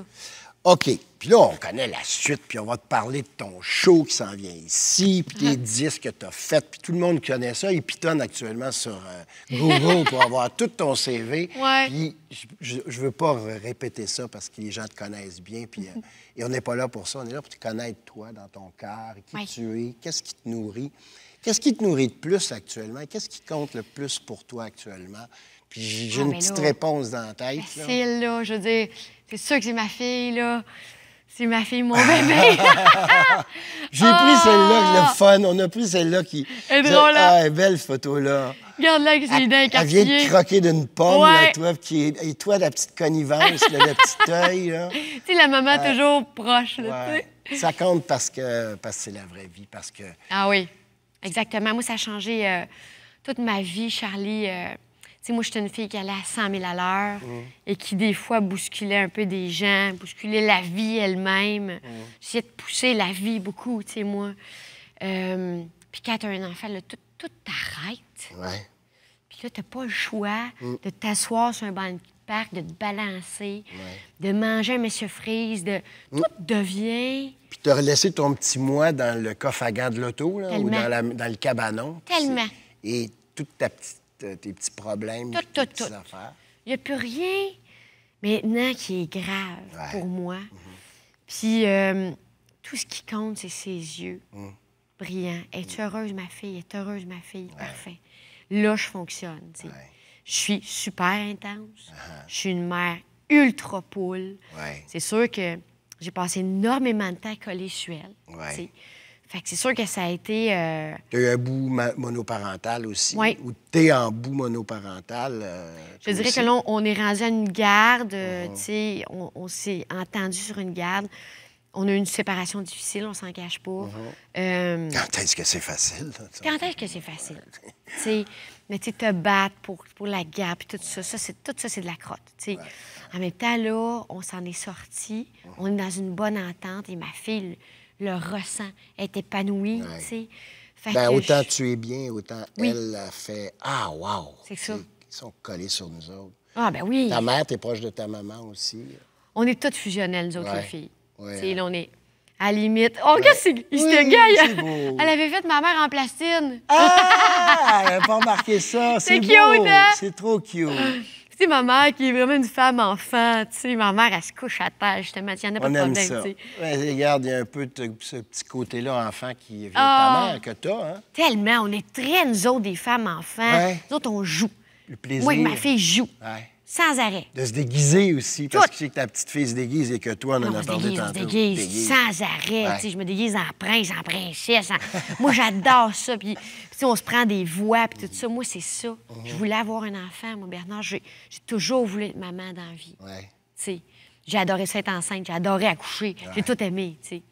OK. Puis là, on connaît la suite, puis on va te parler de ton show qui s'en vient ici, puis tes disques que tu as faits, puis tout le monde connaît ça. Il pitonne actuellement sur Google pour avoir tout ton CV. Puis je veux pas répéter ça parce que les gens te connaissent bien, puis et on n'est pas là pour ça. On est là pour te connaître, toi, dans ton cœur, qui tu es, qu'est-ce qui te nourrit. Qu'est-ce qui te nourrit de plus actuellement? Qu'est-ce qui compte le plus pour toi actuellement? Puis j'ai une petite réponse dans la tête. Facile, là. Je veux dire, c'est sûr que c'est ma fille, là. C'est ma fille, mon bébé. J'ai pris celle-là, le fun. On a pris celle-là qui... Elle est drôle, là. Ah, elle est belle, photo-là. Regarde-la avec ses dents écarquillées. Elle vient de croquer d'une pomme, là, toi, et toi, la petite connivence, là, le petit œil, là. Tu sais, la maman toujours proche, là, tu sais. Ça compte parce que c'est la vraie vie, parce que... Ah oui, exactement. Moi, ça a changé toute ma vie, Charlie. Tu sais, moi, j'étais une fille qui allait à 100 000 à l'heure et qui, des fois, bousculait un peu des gens, bousculait la vie elle-même. J'essayais de pousser la vie beaucoup, tu sais, moi. Puis quand tu as un enfant, là, tout t'arrête. Ouais. Puis là, tu n'as pas le choix de t'asseoir sur un banc de parc, de te balancer, de manger un Monsieur Freeze, de... Tout devient... Puis tu as laissé ton petit moi dans le coffre à gants de l'auto, là, ou Tellement. dans le cabanon. Tellement. Et toutes tes petits problèmes, Tout, tes tout, petites tout. affaires. Il n'y a plus rien maintenant qui est grave pour moi. Puis tout ce qui compte, c'est ses yeux brillants. Es-tu heureuse, ma fille? Es-tu heureuse, ma fille? Parfait. Là, je fonctionne. Tu sais. Je suis super intense. Je suis une mère ultra poule. C'est sûr que j'ai passé énormément de temps collée sur elle. Tu sais. Fait que c'est sûr que ça a été... Tu as eu un bout monoparental aussi? Oui. Ou tu es en bout monoparental? Je dirais que là, on est rendu à une garde. Tu sais, on s'est entendu sur une garde. On a eu une séparation difficile, on s'en cache pas. Quand est-ce que c'est facile? Quand est-ce que c'est facile? Tu sais, mais tu sais, te battre pour la garde, puis tout ça, tout ça, c'est de la crotte. Tu sais. En même temps, là, on s'en est sortis. On est dans une bonne entente et ma fille le ressent. Elle est épanouie, tu sais. Fait Ben, que autant tu es bien, autant elle a fait « Ah, wow! » C'est ça. Ils sont collés sur nous autres. Ah, ben oui. Ta mère, t'es proche de ta maman aussi. On est toutes fusionnelles, nous autres, les filles. Ouais. Tu sais, là, on est à la limite. Oh, qu'est-ce que c'est? C'était c'est gay! beau. Elle avait fait ma mère en plastine. Ah! Elle n'a pas remarqué ça. C'est beau. cute, hein? C'est trop cute. Tu sais, ma mère qui est vraiment une femme enfant, tu sais, ma mère, elle se couche à terre, justement. Il n'y en a pas On de aime problème, ça. tu sais. Ouais, regarde, il y a un peu de ce petit côté-là enfant qui vient de Ah! ta mère, que t'as, hein? Tellement, on est très, nous autres, des femmes enfants. Ouais. Nous autres, on joue. Le plaisir. Moi, ma fille joue. Ouais. Sans arrêt. De se déguiser aussi, parce Tout. que tu sais que ta petite fille se déguise et que toi, on en Non, a parlé on tantôt. se déguise sans arrêt. Ouais. Tu sais, je me déguise en prince, en princesse. Moi, j'adore ça. Puis, tu sais, on se prend des voix, puis tout ça. Moi, c'est ça. Je voulais avoir un enfant, moi, Bernard. J'ai toujours voulu être maman dans la vie. Ouais. Tu sais, j'ai adoré ça être enceinte, j'ai adoré accoucher. J'ai tout aimé, tu sais.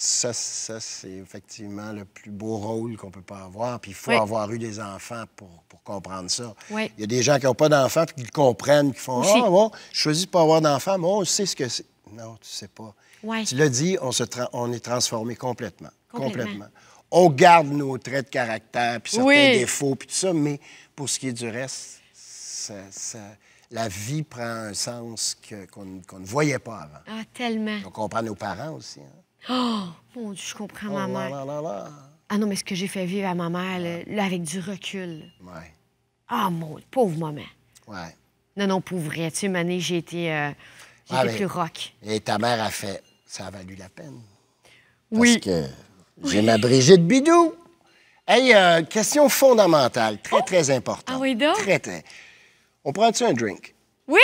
Ça, c'est effectivement le plus beau rôle qu'on peut pas avoir. Puis il faut Oui. avoir eu des enfants pour comprendre ça. Oui. Il y a des gens qui n'ont pas d'enfants puis qui le comprennent, qui font Aussi. « Ah, bon, je choisis de pas avoir d'enfants, mais on sait ce que c'est. » Non, tu sais pas. Ouais. Tu l'as dit, on est transformé complètement. Complètement. On garde nos traits de caractère puis certains Oui. défauts puis tout ça, mais pour ce qui est du reste, la vie prend un sens qu'on ne voyait pas avant. Ah, tellement. On comprend nos parents aussi. Hein? Oh, mon Dieu, je comprends ma mère. Là. Ah non, mais ce que j'ai fait vivre à ma mère, là, avec du recul. Ouais. Ah, mon pauvre maman. Ouais. Non, pour vrai. Tu sais, Mané, j'ai été plus rock. Et ta mère a fait, ça a valu la peine. Oui. Parce que j'ai ma Brigitte Bidou. Hey, question fondamentale, très importante. Ah oui, donc? Très. On prend-tu un drink? Oui!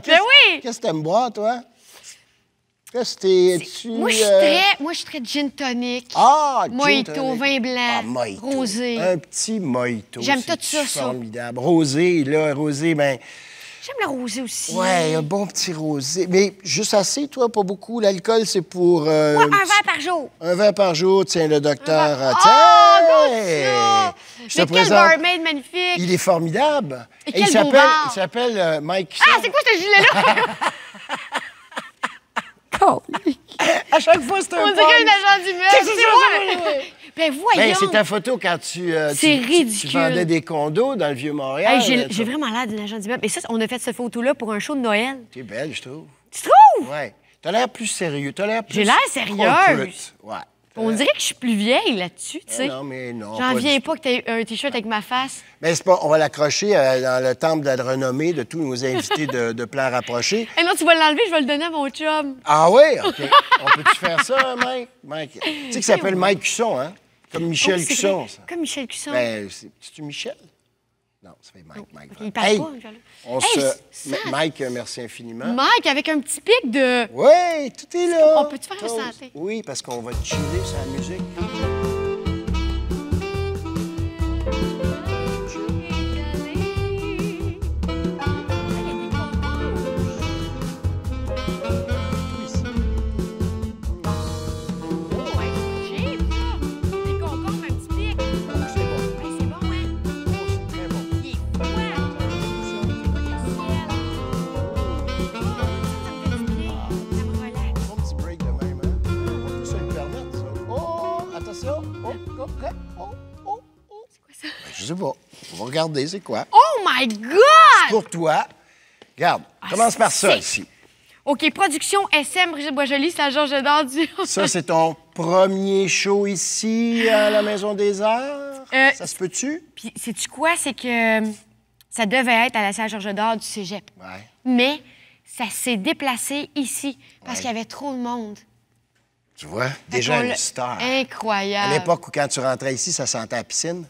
Qu'est-ce oui! Qu'est-ce que t'aimes boire, toi? Qu'est-ce que tu... Moi, je suis très gin tonic. Ah, gin Mojito, tonic. vin blanc, Ah, mojito. rosé. Un petit mojito. J'aime c'est tout ça, ça. formidable. Rosé, ben... J'aime le rosé aussi. Ouais, un bon petit rosé. Mais juste assez, toi, pas beaucoup. L'alcool, c'est pour... Ouais, un verre par jour. Un verre par jour, tiens, le docteur... Oh, tiens! comme ça! Je te Mais quel présente... barmaid magnifique! Il est formidable. Et il quel beau bar. s'appelle Mike. Ah, c'est quoi ce gilet-là? À chaque fois, c'est un On dirait punch. une agent d'immeuble. C'est moi! Ben Ben, voyons! c'est ta photo quand tu C'est tu ridicule. vendais des condos dans le Vieux-Montréal. Hey, j'ai vraiment l'air d'une agent d'immeuble. Et ça, on a fait cette photo-là pour un show de Noël. Tu es belle, je trouve. Tu trouves? Ouais. T'as l'air plus sérieux. T'as l'air plus... J'ai l'air sérieuse. corporate. Ouais. On dirait que je suis plus vieille là-dessus, tu sais. Non, mais non. J'en pas viens du pas que tu aies un T-shirt avec ma face. Mais c'est pas... On va l'accrocher dans le temple de la renommée de tous nos invités de plans rapprochés. Eh non, tu vas l'enlever, je vais le donner à mon chum. Ah oui? OK. On peut-tu faire ça, Mike? Tu sais qu'il s'appelle Mike Cusson, hein? Comme Michel Oh, c'est Cusson, vrai. ça. Comme Michel Cusson. Ben, c'est-tu Michel? Non, ça fait Mike. Il parle Hey, pas, Michel. on Hey, se... ça- Mike, merci infiniment. Mike, avec un petit pic de... Oui, tout est là. On peut-tu faire un Toast. santé? Oui, parce qu'on va chiller sur la musique. C'est bon, hein? C'est très bon. Il est froid. Ça me relaxe. Bon petit break de même, hein? On peut se le permettre, ça. Oh, attention. Oh, prêt. Oh. C'est quoi ça? Ben, je sais pas. On va regarder, c'est quoi? Oh my God! pour toi. Regarde, commence par ça, ici. OK, production SM, Brigitte Boisjoli, c'est la Georges d'Or du... Ça, c'est ton premier show ici, à la Maison des Arts? Ça se peut-tu? Puis, sais-tu quoi? C'est que ça devait être à la salle Georges d'Or du cégep. Ouais. Mais ça s'est déplacé ici parce qu'il y avait trop de monde. Tu vois, déjà une star. Incroyable. À l'époque où, quand tu rentrais ici, ça sentait la piscine.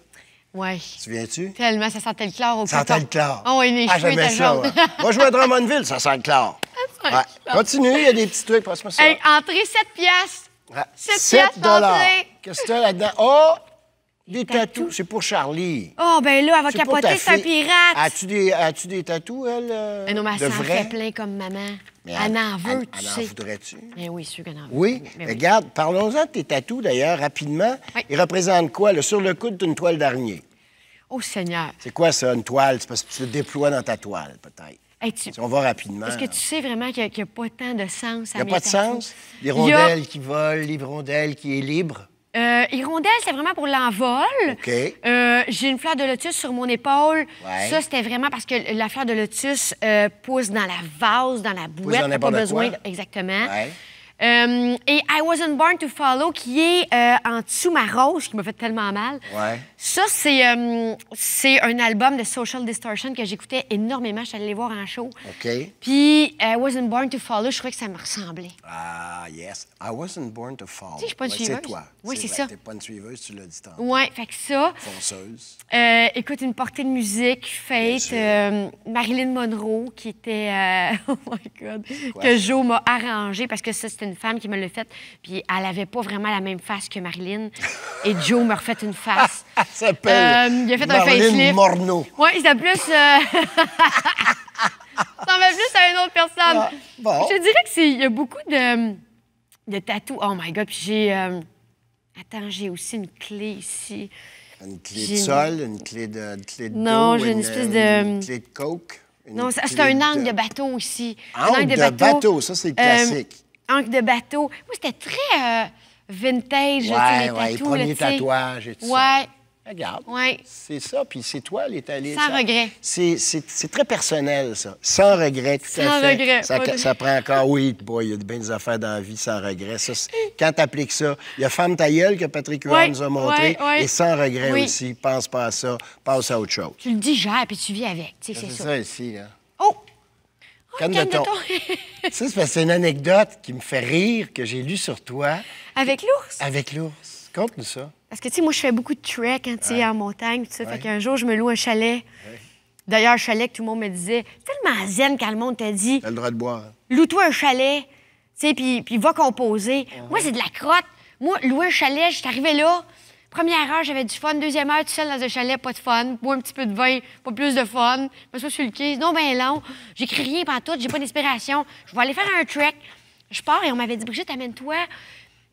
Oui. Tu te souviens-tu? Tellement, ça sentait le chlore au Ça sentait le chlore. Oh, oui, les cheveux j'aimais étaient ça. jaunes. Ouais. Moi, je jouais à Drummondville, ça sent le chlore. Ça sent le chlore. Continue, il y a des petits trucs, passe-moi ça. Hey, entrée 7 piastres. 7 piastres d'entrée. Qu'est-ce que tu as là-dedans? Oh! Des tatous. C'est pour Charlie. Oh, ben là, elle va C'est pour capoter, ta c'est un fille. pirate. As-tu des tatous, elle? Mais non, mais de elle s'en vrai? fait plein comme maman. Mais elle en veut, tu elle sais. en voudrais-tu? Mais oui, sûr qu'elle en veut. Oui. Mais Regarde, parlons-en de tes tatous, d'ailleurs, rapidement. Oui. Ils représentent quoi? Là, sur le coude, une toile d'araignée. Oh, Seigneur. C'est quoi, ça, une toile? C'est parce que tu le déploies dans ta toile, peut-être. Hey, Si on va rapidement. Est-ce que tu sais vraiment qu'il n'y a pas tant de sens à Il n'y a mes pas de tatous? sens? L'hirondelle qui vole, l'hirondelle qui est libre. Hirondelle, c'est vraiment pour l'envol. OK. J'ai une fleur de lotus sur mon épaule. Ouais. Ça, c'était vraiment parce que la fleur de lotus pousse dans la vase, dans la bouette. dans T'as n'importe pas besoin. quoi. Exactement. Ouais. Et I Wasn't Born to Follow, qui est en dessous ma rose, qui m'a fait tellement mal. Ouais. Ça, c'est un album de Social Distortion que j'écoutais énormément. Je suis allée les voir en show. OK. Puis I Wasn't Born to Follow, je trouvais que ça me ressemblait. Ah, yes. I wasn't born to fall. Tu sais, je suis pas une Ouais, suiveuse. C'est toi. Oui, c'est vrai, ça. T'es pas une suiveuse, tu l'as dit tantôt. Ouais, fait que ça. Fonceuse. Écoute, une portée de musique, Fate, Marilyn Monroe, qui était, oh my God, que Joe m'a arrangé parce que ça, c'était une femme qui me l'a fait. Puis elle avait pas vraiment la même face que Marilyn. Et Joe me refait une face. Elle s'appelle Il a fait un Marilyn facelift. Morneau. Oui, c'était plus. Ça en fait plus à une autre personne. Ah, bon. Je te dirais qu'il y a beaucoup de tatous. Oh my God, puis j'ai. Attends, j'ai aussi une clé ici. Une clé J'ai de une- sol, une clé de Non, d'eau, j'ai une espèce de- Une clé de coke. Non, c'est un angle de bateau ici. Un Angle de bateau, ça, c'est le classique. Angle de bateau. Moi, c'était très vintage, là, tu sais, les Ouais, les tatous. premiers là, tu sais. tatouages et tout ça. Ouais. Regarde. Ouais. C'est ça, puis c'est toi, les talés. Sans regret. C'est très personnel, ça. Sans regret, tout à Sans fait. regret. Ça prend encore, oui, boy, il y a bien des affaires dans la vie sans regret. Ça, quand tu appliques ça, il y a Femme ta gueule que Patrick Huard Ouais, nous a montré, ouais. et sans regret Oui. aussi. Pense pas à ça, passe à autre chose. Tu le digères, puis tu vis avec. Tu sais, c'est C'est ça. ça ici, là. Oh! Canne de canne de thon. thon. Ça, c'est parce que c'est une anecdote qui me fait rire, que j'ai lue sur toi, Avec l'ours. avec l'ours. Conte-nous ça. Parce que, tu sais, moi, je fais beaucoup de trek, hein, tu sais, en montagne, tout ça. Fait qu'un jour, je me loue un chalet. D'ailleurs, un chalet que tout le monde me disait, c'est tellement zen quand le monde t'a dit, T'as le droit de boire. Hein? loue-toi un chalet, tu sais, puis va composer. Moi, c'est de la crotte. Moi, louer un chalet, je suis arrivée là. Première heure, j'avais du fun. Deuxième heure, tout seul dans un chalet, pas de fun. Bois un petit peu de vin, pas plus de fun. Je me suis sur le quai, non, ben long. J'écris rien pantoute, j'ai pas d'inspiration. Je vais aller faire un trek. Je pars et on m'avait dit, Brigitte, amène-toi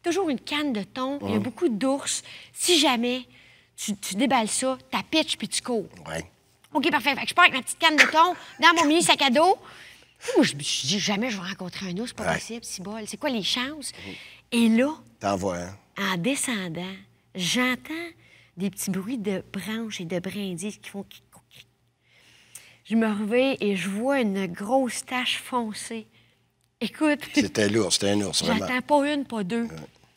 toujours une canne de thon. Il y a beaucoup d'ours. Si jamais tu déballes ça, ta pitch puis tu cours. Ouais. OK, parfait. Fait que je pars avec ma petite canne de thon dans mon mini sac à dos. Moi, je me suis dit, jamais je vais rencontrer un ours, c'est pas possible, c'est bol. C'est quoi les chances? Et là, T'en vois, hein? en descendant, j'entends des petits bruits de branches et de brindilles qui font cric-cric. Je me réveille et je vois une grosse tache foncée. Écoute, C'était lourd, c'était un ours, vraiment. j'attends pas une, pas deux.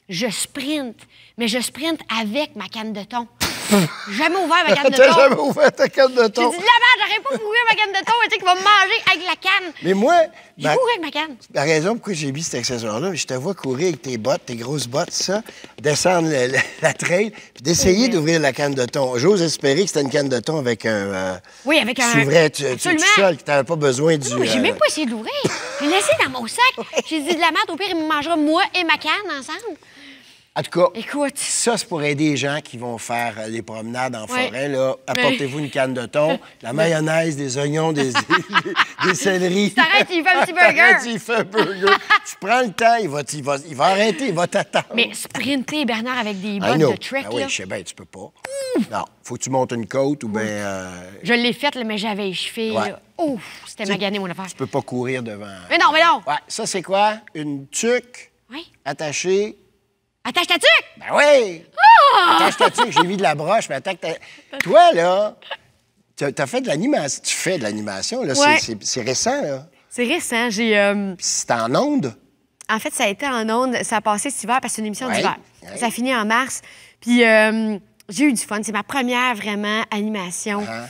Je sprinte, mais je sprinte avec ma canne de thon. Jamais ouvert ma canne de T'as thon. jamais ouvert ta canne de J'ai thon? dit, de la merde, j'arrive pas à courir ma canne de thon, tu sais, qui va me manger avec la canne. Mais moi, J'ai couru avec ma canne. la raison pourquoi j'ai mis cet accessoire-là, je te vois courir avec tes bottes, tes grosses bottes, ça, descendre la trail, puis d'essayer d'ouvrir la canne de thon. J'ose espérer que c'était une canne de thon avec un... Oui, avec un... s'ouvrait tout Absolument. seul, que t'avais pas besoin du... Non, mais j'ai même pas essayé de l'ouvrir. J'ai laissé dans mon sac. J'ai dit, de la merde, au pire, il me mangera moi et ma canne ensemble. En tout cas, Écoute. ça, c'est pour aider les gens qui vont faire les promenades en Ouais. forêt. Là. Apportez-vous une canne de thon, la mayonnaise, des oignons, des céleris. T'arrêtes, il fait un petit burger. T'arrêtes, il fait un burger. Tu prends le temps, il va arrêter, il va t'attendre. Mais sprinter, Bernard, avec des I bottes know. de trek, Ah oui, là. je sais bien, tu peux pas. Non, faut que tu montes une côte ou bien Je l'ai faite, là, mais j'avais les chevilles. Ouais. Là. Ouf, c'était magané, mon affaire. tu peux pas courir devant. Mais non, mais non. Ouais, ça, c'est quoi? Une tuque Oui. attachée. Attache ta tuque! Ben oui! Attache ta tuque, j'ai mis de la broche, mais attaque ta... Toi, là, Tu as fait de l'animation. Tu fais de l'animation, là. Ouais. C'est récent, là. C'est récent. J'ai... Puis c'est en ondes. En fait, ça a été en ondes. Ça a passé cet hiver parce que c'est une émission Ouais, d'hiver. ouais. Ça a fini en mars. Puis j'ai eu du fun. C'est ma première, vraiment, animation. Uh-huh.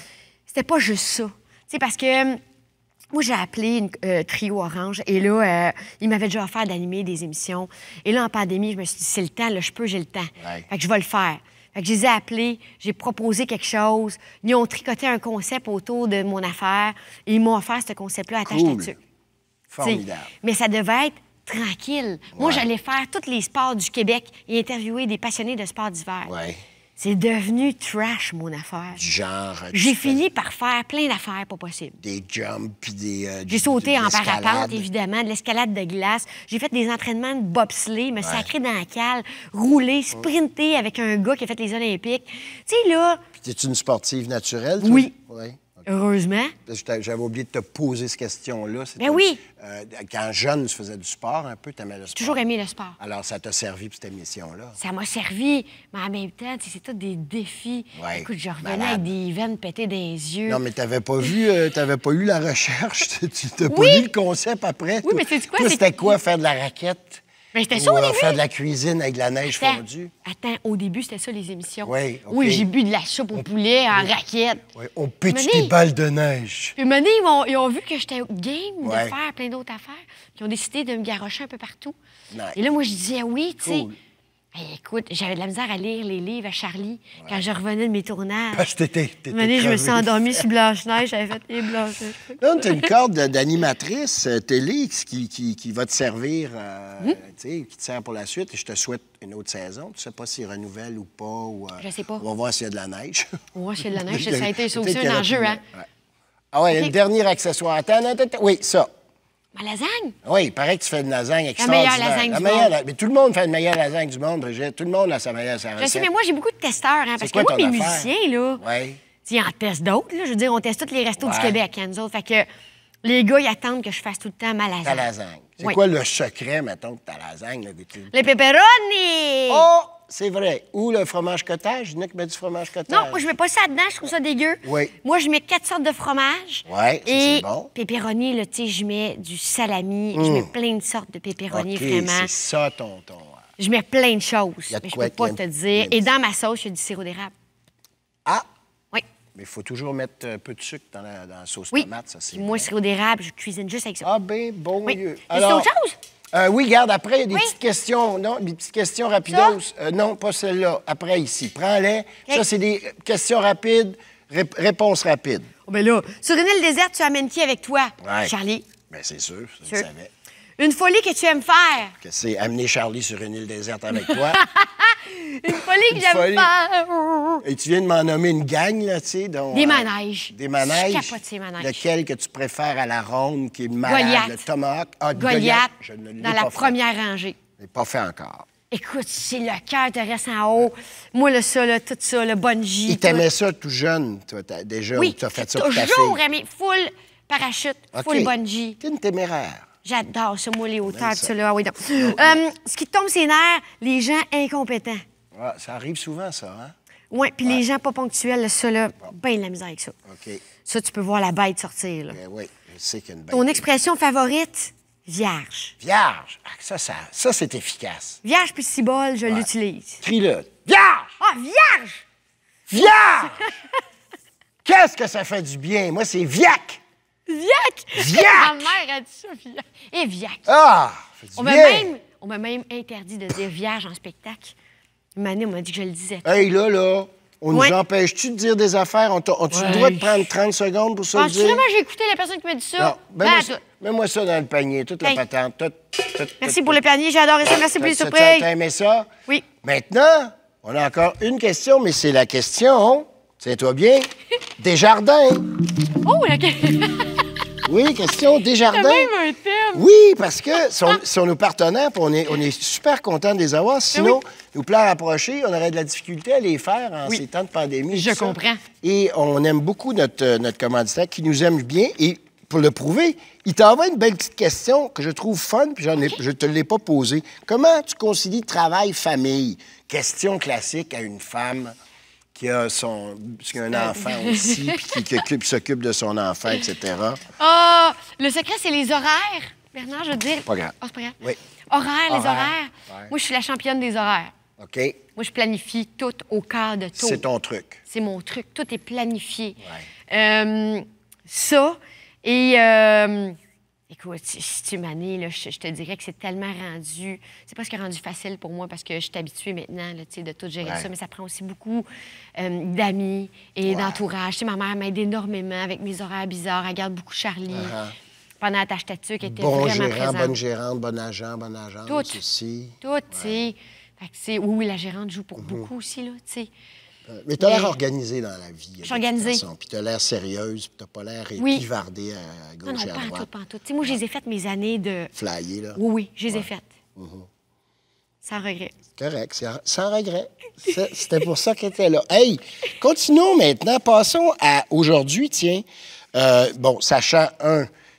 C'était pas juste ça. Tu sais, parce que moi, j'ai appelé une Trio Orange. Et là, ils m'avaient déjà offert d'animer des émissions. Et là, en pandémie, je me suis dit, c'est le temps. Là, je j'ai le temps. Ouais. Fait que je vais le faire. Fait que je les ai appelés, j'ai proposé quelque chose. Ils ont tricoté un concept autour de mon affaire. Et ils m'ont offert ce concept-là à tâche Cool. là-dessus. Formidable. Mais ça devait être tranquille. Moi, Ouais. j'allais faire tous les sports du Québec et interviewer des passionnés de sports d'hiver. Oui. C'est devenu trash, mon affaire. Du genre... tu J'ai fais fini par faire plein d'affaires pas possibles. des jumps, puis des... J'ai sauté de en l'escalade. parapente, évidemment, de l'escalade de glace. J'ai fait des entraînements de bobsleigh, me sacrer dans la cale, rouler, sprinter avec un gars qui a fait les Olympiques. Tu sais, là, Puis es-tu une sportive naturelle, toi? Oui. Oui. heureusement, J'avais oublié de te poser cette question-là. C'était, Ben oui. Quand jeune, tu faisais du sport un peu, tu aimais le j'ai sport. toujours aimé le sport. Alors, ça t'a servi pour cette émission-là. Ça m'a servi, mais en même temps, tu sais, c'est tous des défis. Ouais, Écoute, je revenais malade. avec des veines pétées dans les yeux. Non, mais t'avais pas vu, t'avais pas eu la recherche, tu t'as pas Oui. vu le concept après. Oui, mais sais-tu quoi, Toi, c'est c'était que- quoi, faire de la raquette? Mais c'était ça Ou au début. faire de la cuisine avec de la neige fondue? Attends, au début, c'était ça, les émissions. Oui, OK. Oui, j'ai bu de la soupe au poulet en raquette. Oui, on pitch Mané. des balles de neige. Puis, Mané, ils ont vu que j'étais game Ouais. de faire plein d'autres affaires. Puis, ils ont décidé de me garrocher un peu partout. Nice. Et là, moi, je disais oui, tu sais. Cool. Hey, écoute, j'avais de la misère à lire les livres à Charlie quand je revenais de mes tournages. Parce que t'étais Mané, je me suis crevé. endormie sur Blanche-Neige, j'avais fait les Blanches-Neiges. Là, tu as une corde d'animatrice télé qui va te servir, tu sais, qui te sert pour la suite. Et je te souhaite une autre saison. Tu sais pas s'il renouvelle ou pas. Ou, Je sais pas. On va voir s'il y a de la neige. Ouais, c'est de la neige, ça a été ça Peut-être aussi qu'il y un a enjeu, hein? rapidement. Ouais. Ah ouais, OK. le dernier accessoire. Attends. Oui, ça. Ma lasagne? Oui, il paraît que tu fais une lasagne La extraordinaire. meilleure lasagne du meilleure monde. Mais tout le monde fait une meilleure lasagne du monde, Brigitte. Tout le monde a sa meilleure sa Je recette. sais, mais moi, j'ai beaucoup de testeurs, hein, parce que quoi moi, ton mes affaire? musiciens, là, Oui. ils en testent d'autres, là. Je veux dire, on teste tous les restos du Ouais. Québec, hein, nous autres. Fait que les gars, ils attendent que je fasse tout le temps ma lasagne. Ta lasagne. C'est Oui. quoi le secret, mettons, de ta lasagne? Là, que tu- Les pepperoni! Oh, c'est vrai. Ou le fromage cottage. Il y en a qui mettent du fromage cottage. Non, moi, je mets pas ça dedans, je trouve ça dégueu. Oui. Moi, je mets 4 sortes de fromage. Ouais, ça, Et c'est bon. pepperoni, là, tu sais, je mets du salami. Je mets plein de sortes de pepperoni, OK, vraiment. c'est ça, ton... Je mets plein de choses. Y a de Mais je quoi peux pas qu'il y te a- dire. il y a Et dans ma sauce, il y a du sirop d'érable. Ah! Oui. Mais il faut toujours mettre un peu de sucre dans la sauce Oui. tomate, ça, c'est Puis moi, vrai. sirop d'érable, je cuisine juste avec ça. Ah, ben, bon Oui. Dieu. Mais c'est autre chose? Oui, regarde, après, il y a des Oui. petites questions. Non, des petites questions rapidos. Non, pas celle-là. Après, ici. Prends-les. OK. Ça, c'est des questions rapides, réponses rapides. Oh, ben là, sur une île déserte, tu amènes qui avec toi? Ouais. Charlie. Bien, c'est sûr, je Sûr. le savais. Une folie que tu aimes faire? Que c'est amener Charlie sur une île déserte avec toi. Une folie que Une j'aime folie. faire? Et tu viens de m'en nommer une gang, là, tu sais. dont, Des manèges. Des manèges. Je capote ces manèges. Lequel que tu préfères à la ronde, qui est malade? Goliath. Le tomahawk. Ah, Goliath, Je ne l'ai dans pas la fait. première rangée. Je l'ai pas fait encore. Écoute, si le cœur te reste en haut, moi, là, ça, là, tout ça, le bungee. Il t'aimait ça tout jeune, toi, déjà, Oui, ou tu as fait j'ai ça pour ta toujours fille? aimé. Full parachute, OK. full bungee. T'es une téméraire. J'adore ça, moi, les hauteurs, tout ça. ça, là. Ah oui, non. Ce qui te tombe ses nerfs, les gens incompétents. Ah, ça arrive souvent, ça, hein? Oui, puis les gens pas ponctuels, là, ça, là, ben de la misère avec ça. OK. Ça, tu peux voir la bête sortir, là. Ben oui, je sais qu'il y a une bête. Ton expression favorite? Vierge. Vierge. Ah, ça c'est efficace. Vierge puis cibole, je l'utilise. Crie-le. Vierge! Ah, vierge! Vierge! Qu'est-ce que ça fait du bien? Moi, c'est viac. Viac! Viac! Ma mère a dit ça, viac. Et viac. Ah! Ça fait du bien. On m'a même interdit de dire vierge en spectacle. Une année, on m'a dit que je le disais. Hey, là, on Ouais. nous empêche-tu de dire des affaires? On-tu Ouais. le droit de prendre 30 secondes pour ça le Penses-tu dire? vraiment que j'ai écouté la personne qui m'a dit ça? Non. Ben, toi. Mets-moi ça dans le panier, toute la Hey. patente. Merci pour le panier, j'ai adoré ça. Merci pour les T'as surprises. aimé ça? Oui. Maintenant, on a encore une question, mais c'est la question, tiens-toi bien, Desjardins. Oh, la... Oui, question Desjardins. T'as même un thème. Oui, parce que sont nos partenaires, puis on est super contents de les avoir. Sinon, nous plats rapprochés, on aurait de la difficulté à les faire en ces temps de pandémie. Je tout ça. comprends. Et on aime beaucoup notre commanditaire qui nous aime bien. Et pour le prouver, il t'envoie une belle petite question que je trouve fun, puis je ne te l'ai pas posée. Comment tu concilies travail-famille? Question classique à une femme qui a un enfant aussi, puis qui s'occupe de son enfant, etc. Ah, le secret, c'est les horaires. Bernard, je veux dire... Pas grave. Oh, c'est pas grave. Oui. Horaires, les horaires. Ouais. Moi, je suis la championne des horaires. OK. Moi, je planifie tout au quart de tour. C'est ton truc. C'est mon truc. Tout est planifié. Ouais. Ça, et... écoute, si tu m'années, là, je te dirais que c'est tellement rendu... C'est presque rendu facile pour moi parce que je suis habituée maintenant là, de tout gérer ça, mais ça prend aussi beaucoup d'amis et d'entourage. Tu sais, ma mère m'aide énormément avec mes horaires bizarres. Elle garde beaucoup Charlie. Pendant la tâche tatu, qui était vraiment présente. Bonne gérante, bon agent, bonne agence aussi. Tout, tu sais. Fait que c'est... Oui, la gérante joue pour beaucoup aussi, là, tu sais. Mais tu as l'air organisée dans la vie. Je suis organisée. Puis tu as l'air sérieuse, puis tu n'as pas l'air épivardée à gauche et à droite. Pas en tout. Tu sais, moi, je les ai faites mes années de... Flyer, là. Oui, je les ai faites. Sans regret. Correct, sans regret. C'était pour ça qu'elle était là. Hey, continuons maintenant. Passons à aujourd'hui, tiens. Bon, sachant,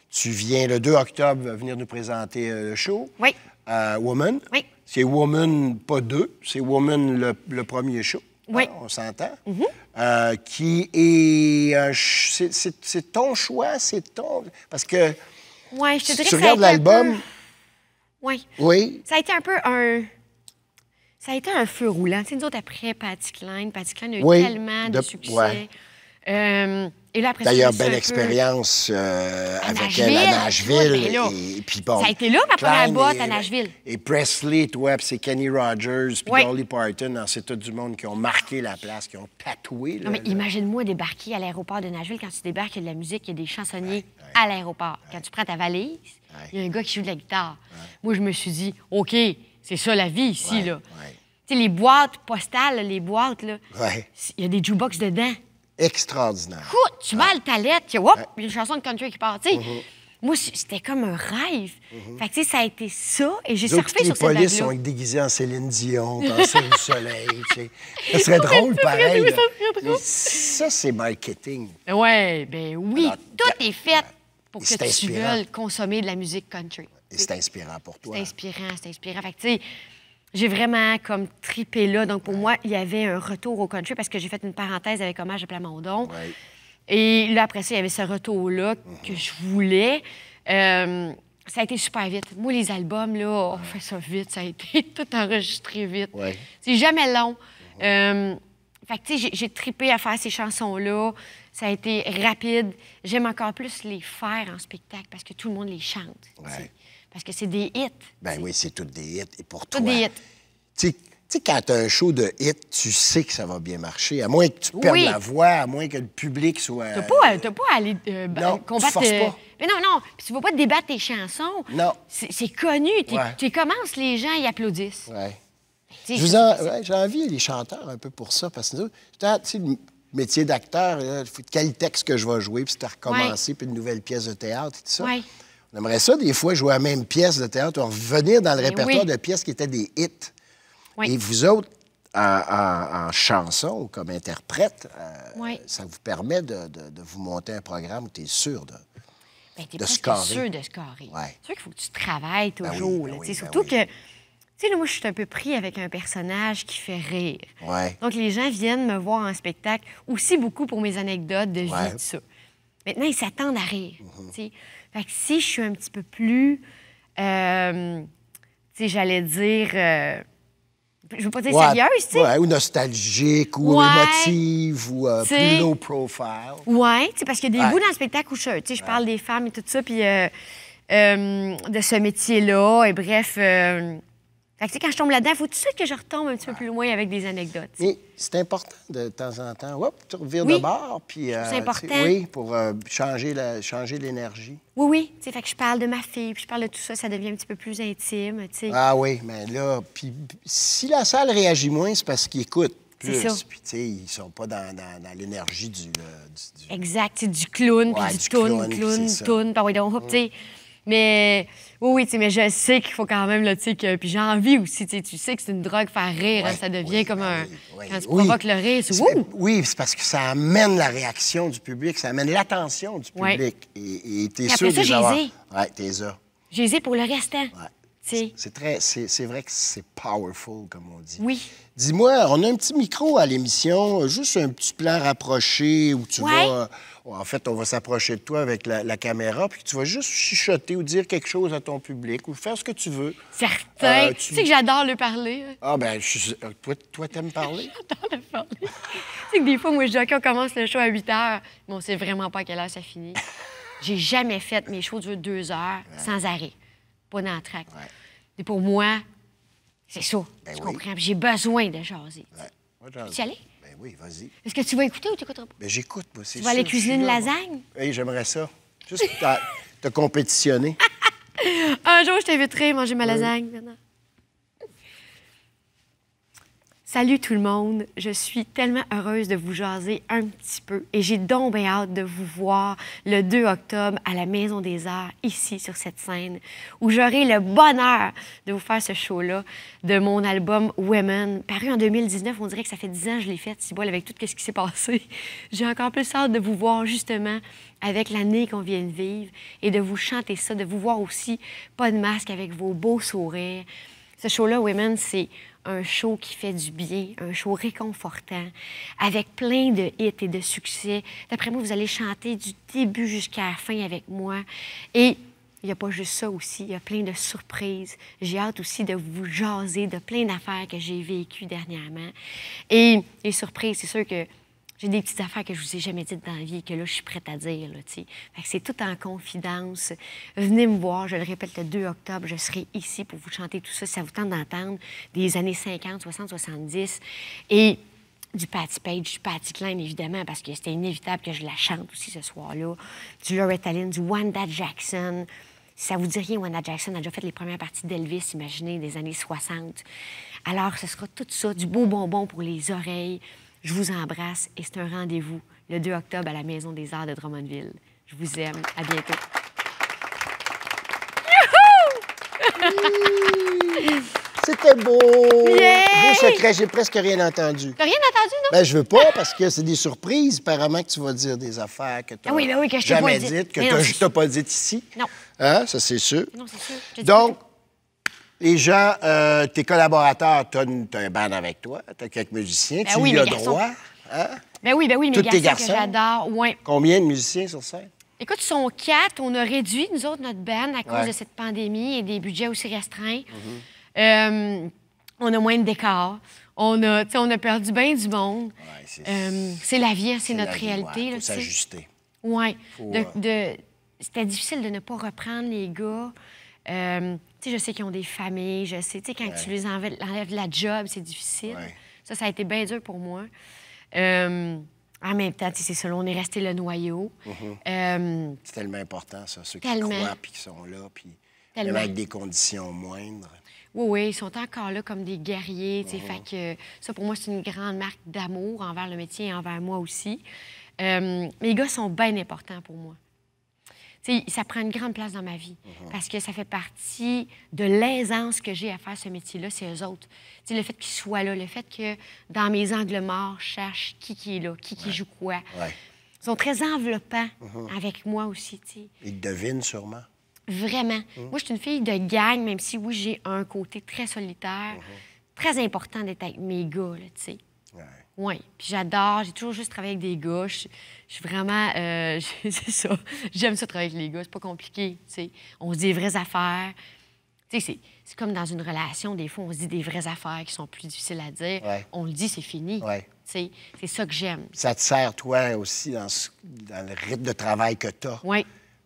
tu viens le 2 octobre venir nous présenter le show. Oui. Woman. Oui. C'est Woman, pas 2, c'est Woman le premier show. Oui. Hein, on s'entend. Qui est... c'est ton choix, c'est ton... Parce que... Oui, je te dirais si que tu regardes l'album... Oui. Oui. Ça a été un peu un... Ça a été un feu roulant. Tu sais, nous autres, après Patti Klein a eu tellement de succès. Ouais. Et là, après d'ailleurs, ça, belle expérience avec Nashville. elle à Nashville. Ouais, là, et puis bon, ça a été là, ma première Klein boîte à Nashville. Et Presley, toi, puis c'est Kenny Rogers, puis Oui. Dolly Parton. C'est tout du monde qui ont marqué la place, qui ont tatoué. Non, mais imagine-moi débarquer à l'aéroport de Nashville. Quand tu débarques, il y a de la musique, il y a des chansonniers à l'aéroport. Quand tu prends ta valise, il y a un gars qui joue de la guitare. Moi, je me suis dit, OK, c'est ça la vie ici, là. Tu sais, les boîtes postales, les boîtes, là, il y a des jukebox dedans. Extraordinaire. Écoute, tu vas à l'Altalette, il y a une chanson de country qui part, tu sais. Moi, c'était comme un rêve. Fait que, tu sais, ça a été ça, et j'ai surfé sur cette vague-là. Les polices sont déguisés en Céline Dion, Cancer du soleil, tu sais. Ça serait drôle, pareil. Ça, c'est marketing. Oui, ben oui. Alors, tout est fait pour que tu inspirant. veuilles consommer de la musique country. Et c'est inspirant pour toi. C'est inspirant. Fait que, tu sais, j'ai vraiment comme tripé là. Donc, pour moi, il y avait un retour au country parce que j'ai fait une parenthèse avec Hommage à Plamondon. Ouais. Et là, après ça, il y avait ce retour-là que je voulais. Ça a été super vite. Moi, les albums, là, on fait ça vite. Ça a été tout enregistré vite. Ouais. C'est jamais long. Fait que, tu sais, j'ai trippé à faire ces chansons-là. Ça a été rapide. J'aime encore plus les faire en spectacle parce que tout le monde les chante. Ouais. Parce que c'est des hits. Ben oui, c'est toutes des hits. Et pour toi... Toutes des hits. Tu sais, quand tu as un show de hits, tu sais que ça va bien marcher. À moins que tu perdes la voix, à moins que le public soit... T'as pas à aller non, combattre... tu forces pas. Mais non. Puis tu vas pas te débattre tes chansons. Non. C'est connu. Tu commences, les gens, ils applaudissent. Ouais. Ouais, j'ai envie, les chanteurs, un peu pour ça. Parce que, tu sais, le métier d'acteur, il faut quel texte que je vais jouer, puis c'est à recommencer, puis une nouvelle pièce de théâtre et tout ça. Ouais. On aimerait ça, des fois, jouer la même pièce de théâtre, revenir dans le répertoire de pièces qui étaient des hits. Oui. Et vous autres, en chanson, comme interprète, ça vous permet de vous monter un programme où tu es sûr de scorer. sûr de scorer. Ouais. C'est sûr qu'il faut que tu travailles toujours. Ben oui, surtout que, tu sais, là, moi, je suis un peu pris avec un personnage qui fait rire. Ouais. Donc, les gens viennent me voir en spectacle aussi beaucoup pour mes anecdotes de vie, tout ça. Maintenant, ils s'attendent à rire. Tu sais. Fait que si je suis un petit peu plus, tu sais, j'allais dire, je veux pas dire sérieuse, tu sais. Ouais, ou nostalgique, ou émotive, ou plus low profile. Oui, tu sais, parce qu'il y a des bouts dans le spectacle où je parle des femmes et tout ça, puis de ce métier-là, et bref... Fait que, tu sais, quand je tombe là-dedans, il faut tout de suite que je retombe un petit peu plus loin avec des anecdotes. Mais c'est important de temps en temps. Hop, tu revires de bord, puis... c'est important. Oui, pour changer l'énergie. Oui. Tu sais, fait que je parle de ma fille, puis je parle de tout ça, ça devient un petit peu plus intime, tu sais. Ah oui, mais là, puis si la salle réagit moins, c'est parce qu'ils écoutent plus. C'est ça. Puis, tu sais, ils sont pas dans l'énergie du... Exact, c'est du clown, puis du toune, puis oui, donc, tu sais. Mais oui, tu sais, mais je sais qu'il faut quand même, là, tu sais, que... Puis j'ai envie aussi, tu sais que c'est une drogue, faire rire, ça devient comme un... Quand tu provoques le rire, c'est wouh! Oui, c'est parce que ça amène la réaction du public, ça amène l'attention du public. Et t'es sûr de les avoir. Oui, t'es ça. J'ai les ai pour le restant. Ouais. C'est vrai que c'est powerful, comme on dit. Oui. Dis-moi, on a un petit micro à l'émission, juste un petit plan rapproché où tu vas... En fait, on va s'approcher de toi avec la caméra, puis tu vas juste chuchoter ou dire quelque chose à ton public ou faire ce que tu veux. Certain. Tu sais que j'adore le parler. Ah, ben, toi, t'aimes parler? J'adore le parler. Tu sais que des fois, moi, je dis, OK, on commence le show à 8 h, mais on sait vraiment pas à quelle heure ça finit. J'ai jamais fait mes shows durent 2 heures sans arrêt. Pas d'entraque. Et pour moi, c'est ça. Tu comprends? J'ai besoin de jaser. Tu y aller? Ben oui, vas-y. Est-ce que tu vas écouter ou tu n'écouteras pas? Ben j'écoute, moi, c'est Tu vas aller cuisiner une lasagne? Oui, j'aimerais ça. Juste te compétitionner. Un jour, je t'inviterai à manger ma lasagne. Maintenant. Salut tout le monde, je suis tellement heureuse de vous jaser un petit peu et j'ai donc bien hâte de vous voir le 2 octobre à la Maison des Arts, ici sur cette scène, où j'aurai le bonheur de vous faire ce show-là de mon album Women, paru en 2019. On dirait que ça fait 10 ans que je l'ai fait, si bol, avec tout ce qui s'est passé. J'ai encore plus hâte de vous voir justement avec l'année qu'on vient de vivre et de vous chanter ça, de vous voir aussi pas de masque avec vos beaux sourires. Ce show-là, Women, c'est un show qui fait du bien, un show réconfortant, avec plein de hits et de succès. D'après moi, vous allez chanter du début jusqu'à la fin avec moi. Et il n'y a pas juste ça aussi, il y a plein de surprises. J'ai hâte aussi de vous jaser de plein d'affaires que j'ai vécues dernièrement. Et les surprises, c'est sûr que j'ai des petites affaires que je vous ai jamais dites dans la vie et que là, je suis prête à dire. C'est tout en confidence. Venez me voir, je le répète, le 2 octobre, je serai ici pour vous chanter tout ça, si ça vous tente d'entendre des années 50, 60, 70. Et du Patti Page, du Patti Cline, évidemment, parce que c'était inévitable que je la chante aussi ce soir-là. Du Loretta Lynn, du Wanda Jackson. Si ça vous dit rien, Wanda Jackson a déjà fait les premières parties d'Elvis, imaginez, des années 60. Alors, ce sera tout ça, du beau bonbon pour les oreilles. Je vous embrasse et c'est un rendez-vous le 2 octobre à la Maison des Arts de Drummondville. Je vous aime. À bientôt. C'était beau! Yeah! Beau secret, j'ai presque rien entendu. T'as rien entendu, non? Ben, je veux pas, parce que c'est des surprises. Apparemment que tu vas dire des affaires que tu oui, que je t'ai jamais pas dites, que je t'as pas dites ici. Non. Hein? Ça, c'est sûr. Non, c'est sûr. Donc, les gens, tes collaborateurs, tu as un band avec toi, tu as quelques musiciens, Ben tu oui, y as mes garçons. droit. Hein? Ben oui, mes Tous tes garçons que garçons? j'adore. Ouais. Combien de musiciens sur scène? Écoute, ils sont 4. On a réduit, nous autres, notre band à cause Ouais. de cette pandémie et des budgets aussi restreints. On a moins de décors. On a perdu bien du monde. Ouais, c'est la vie, hein, c'est notre la vie, réalité. ouais, là, faut tu sais. s'ajuster. Oui. Faut, C'était difficile de ne pas reprendre les gars. Tu sais, je sais qu'ils ont des familles. Je sais, tu sais, quand tu les enlèves de la job, c'est difficile. Ouais. Ça a été bien dur pour moi. En même temps, tu sais, c'est ça, là, on est resté le noyau. C'est tellement important, ça, ceux qui croient puis qui sont là, puis même avec des conditions moindres. Oui, ils sont encore là comme des guerriers. Tu sais, fait que ça, pour moi, c'est une grande marque d'amour envers le métier et envers moi aussi. Les gars sont bien importants pour moi. Tu sais, ça prend une grande place dans ma vie parce que ça fait partie de l'aisance que j'ai à faire ce métier-là, c'est eux autres. Tu sais, le fait qu'ils soient là, le fait que dans mes angles morts, je cherche qui est là, qui joue quoi. Ouais. Ils sont très enveloppants avec moi aussi, tu sais. Ils te devinent sûrement. Vraiment. Moi, je suis une fille de gang, même si, oui, j'ai un côté très solitaire. Très important d'être avec mes gars, là, tu sais. Ouais. Oui. Puis j'adore. J'ai toujours juste travaillé avec des gars. Je suis vraiment... c'est ça. J'aime ça, travailler avec les gars. C'est pas compliqué, tu sais. On se dit des vraies affaires. Tu sais, c'est comme dans une relation. Des fois, on se dit des vraies affaires qui sont plus difficiles à dire. Ouais. On le dit, c'est fini. Ouais. Tu sais, c'est ça que j'aime. Ça te sert, toi, aussi, dans le rythme de travail que tu as. Oui.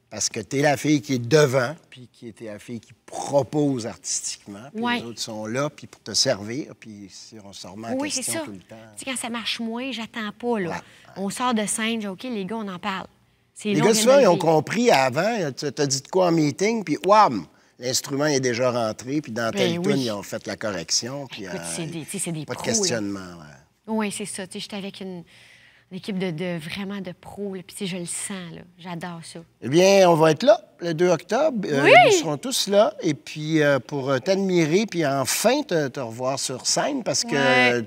Parce que tu es la fille qui est devant, puis qui est la fille qui propose artistiquement. Puis les autres sont là, puis pour te servir, puis si on se remet en question tout le temps. Tu sais, quand ça marche moins, j'attends pas, là. Ouais. On sort de scène, OK, les gars, on en parle. Les gars, souvent, ils ont compris avant. Tu as dit de quoi en meeting, puis wham! L'instrument est déjà rentré, puis dans telle tune, ils ont fait la correction. Puis, Écoute, c'est des pas pros, de questionnement. Oui, c'est ça. Tu sais, j'étais avec une une équipe vraiment de pros. Puis, tu sais, je le sens, là. J'adore ça. Eh bien, on va être là le 2 octobre. Oui! Nous serons tous là. Et puis, pour t'admirer, puis enfin te revoir sur scène, parce que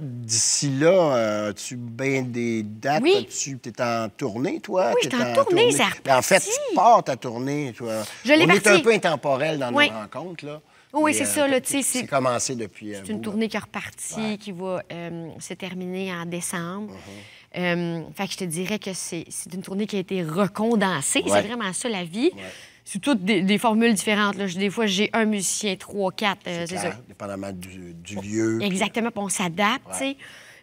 d'ici là, as-tu bien des dates? Oui. Tu es en tournée, toi? Oui, je suis en tournée, ça En fait, tu pars ta tournée, toi. Je l'ai On est partie. un peu intemporel dans nos rencontres, là. Oui, Mais, c'est ça, là, tu sais. C'est commencé depuis... C'est une tournée qui est repartie, qui va se terminer en décembre. Fait que je te dirais que c'est une tournée qui a été recondensée. Ouais. C'est vraiment ça, la vie. Ouais. C'est toutes des formules différentes. Là. Des fois, j'ai un musicien, 3, 4, c'est ça. Dépendamment du lieu. Exactement, puis on s'adapte, tu sais.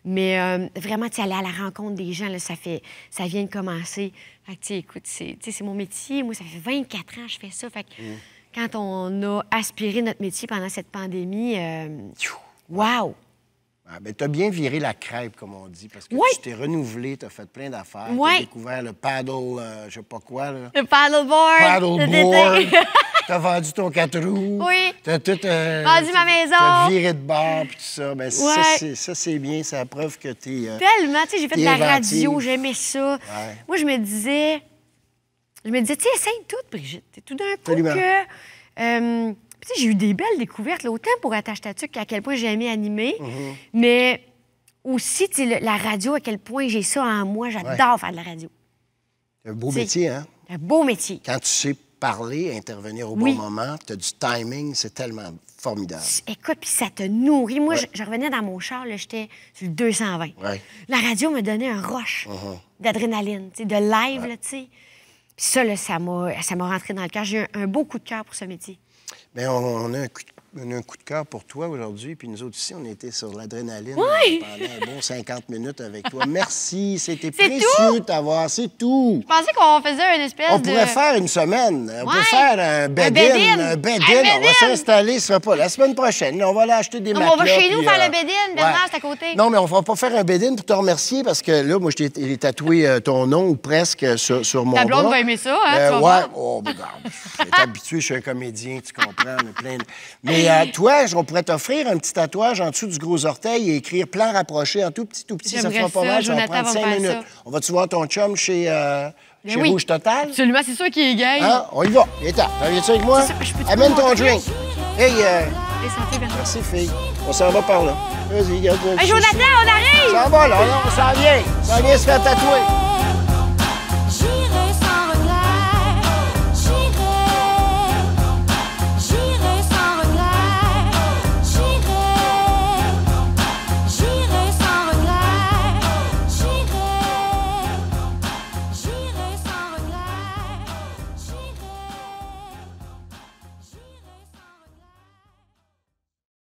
Mais vraiment, tu sais, aller à la rencontre des gens, là, ça vient de commencer. Fait que, tu sais, écoute, c'est mon métier. Moi, ça fait 24 ans que je fais ça. Fait que quand on a aspiré notre métier pendant cette pandémie, wow! Ah, ben, tu as bien viré la crêpe, comme on dit, parce que tu t'es renouvelé, tu as fait plein d'affaires. Tu as découvert le paddle, je sais pas quoi. Là. Le paddleboard. Paddleboard. Tu as vendu ton 4 roues. Oui. Tu as tout... vendu ma maison. Tu as viré de bord, puis tout ça. Ben, ça, c'est bien. C'est la preuve que tu es... Tellement. Tu sais, j'ai fait de la inventive. radio, j'aimais ça. Ouais. Moi, je me disais, tu sais, essaye tout, Brigitte. Tout d'un coup Absolument. que... tu sais, j'ai eu des belles découvertes, là, autant pour Attache Tatuc qu'à quel point j'ai aimé animer, mais aussi, tu sais, la radio, à quel point j'ai ça en moi. J'adore faire de la radio. C'est un beau métier, hein? Un beau métier. Quand tu sais parler, intervenir au bon moment, tu as du timing, c'est tellement formidable. Écoute, puis ça te nourrit. Moi, je revenais dans mon char, là, j'étais sur le 220. La radio me donnait un rush d'adrénaline, tu sais, de live, là, tu sais. Puis ça, là, ça m'a rentré dans le cœur. J'ai eu un beau coup de cœur pour ce métier. Bien, on a un coup de cœur pour toi aujourd'hui. Puis nous autres ici, on était sur l'adrénaline pendant un bon 50 minutes avec toi. Merci, c'était précieux de t'avoir. C'est tout. Je pensais qu'on faisait une espèce On pourrait faire une semaine. On pourrait faire un bed-in. Un bed-in. On va s'installer, ce sera pas la semaine prochaine. Là, on va aller acheter des matelas. On va chez nous faire le bed-in. Bernard, c'est à côté. Non, mais on va pas faire un bed-in pour te remercier parce que là, moi, je t'ai tatoué ton nom ou presque sur mon bras. Ta blonde va aimer ça, hein? Tu vas voir. Oh, ben, je suis habitué, je suis un comédien, tu comprends. Mais toi, on pourrait t'offrir un petit tatouage en dessous du gros orteil et écrire plan rapproché en tout petit. Ça fera pas mal, ça va prendre 5 minutes. On va-tu voir ton chum chez Rouge Total? Absolument, c'est sûr qu'il est gay. Hein? On y va. Viens-t'en. Viens-tu avec moi? Amène ton drink. Hey, merci, fille. On s'en va par là. Vas-y, regarde. Hey, Jonathan, on arrive! Ça va, là. On s'en vient. Ça vient se faire tatouer.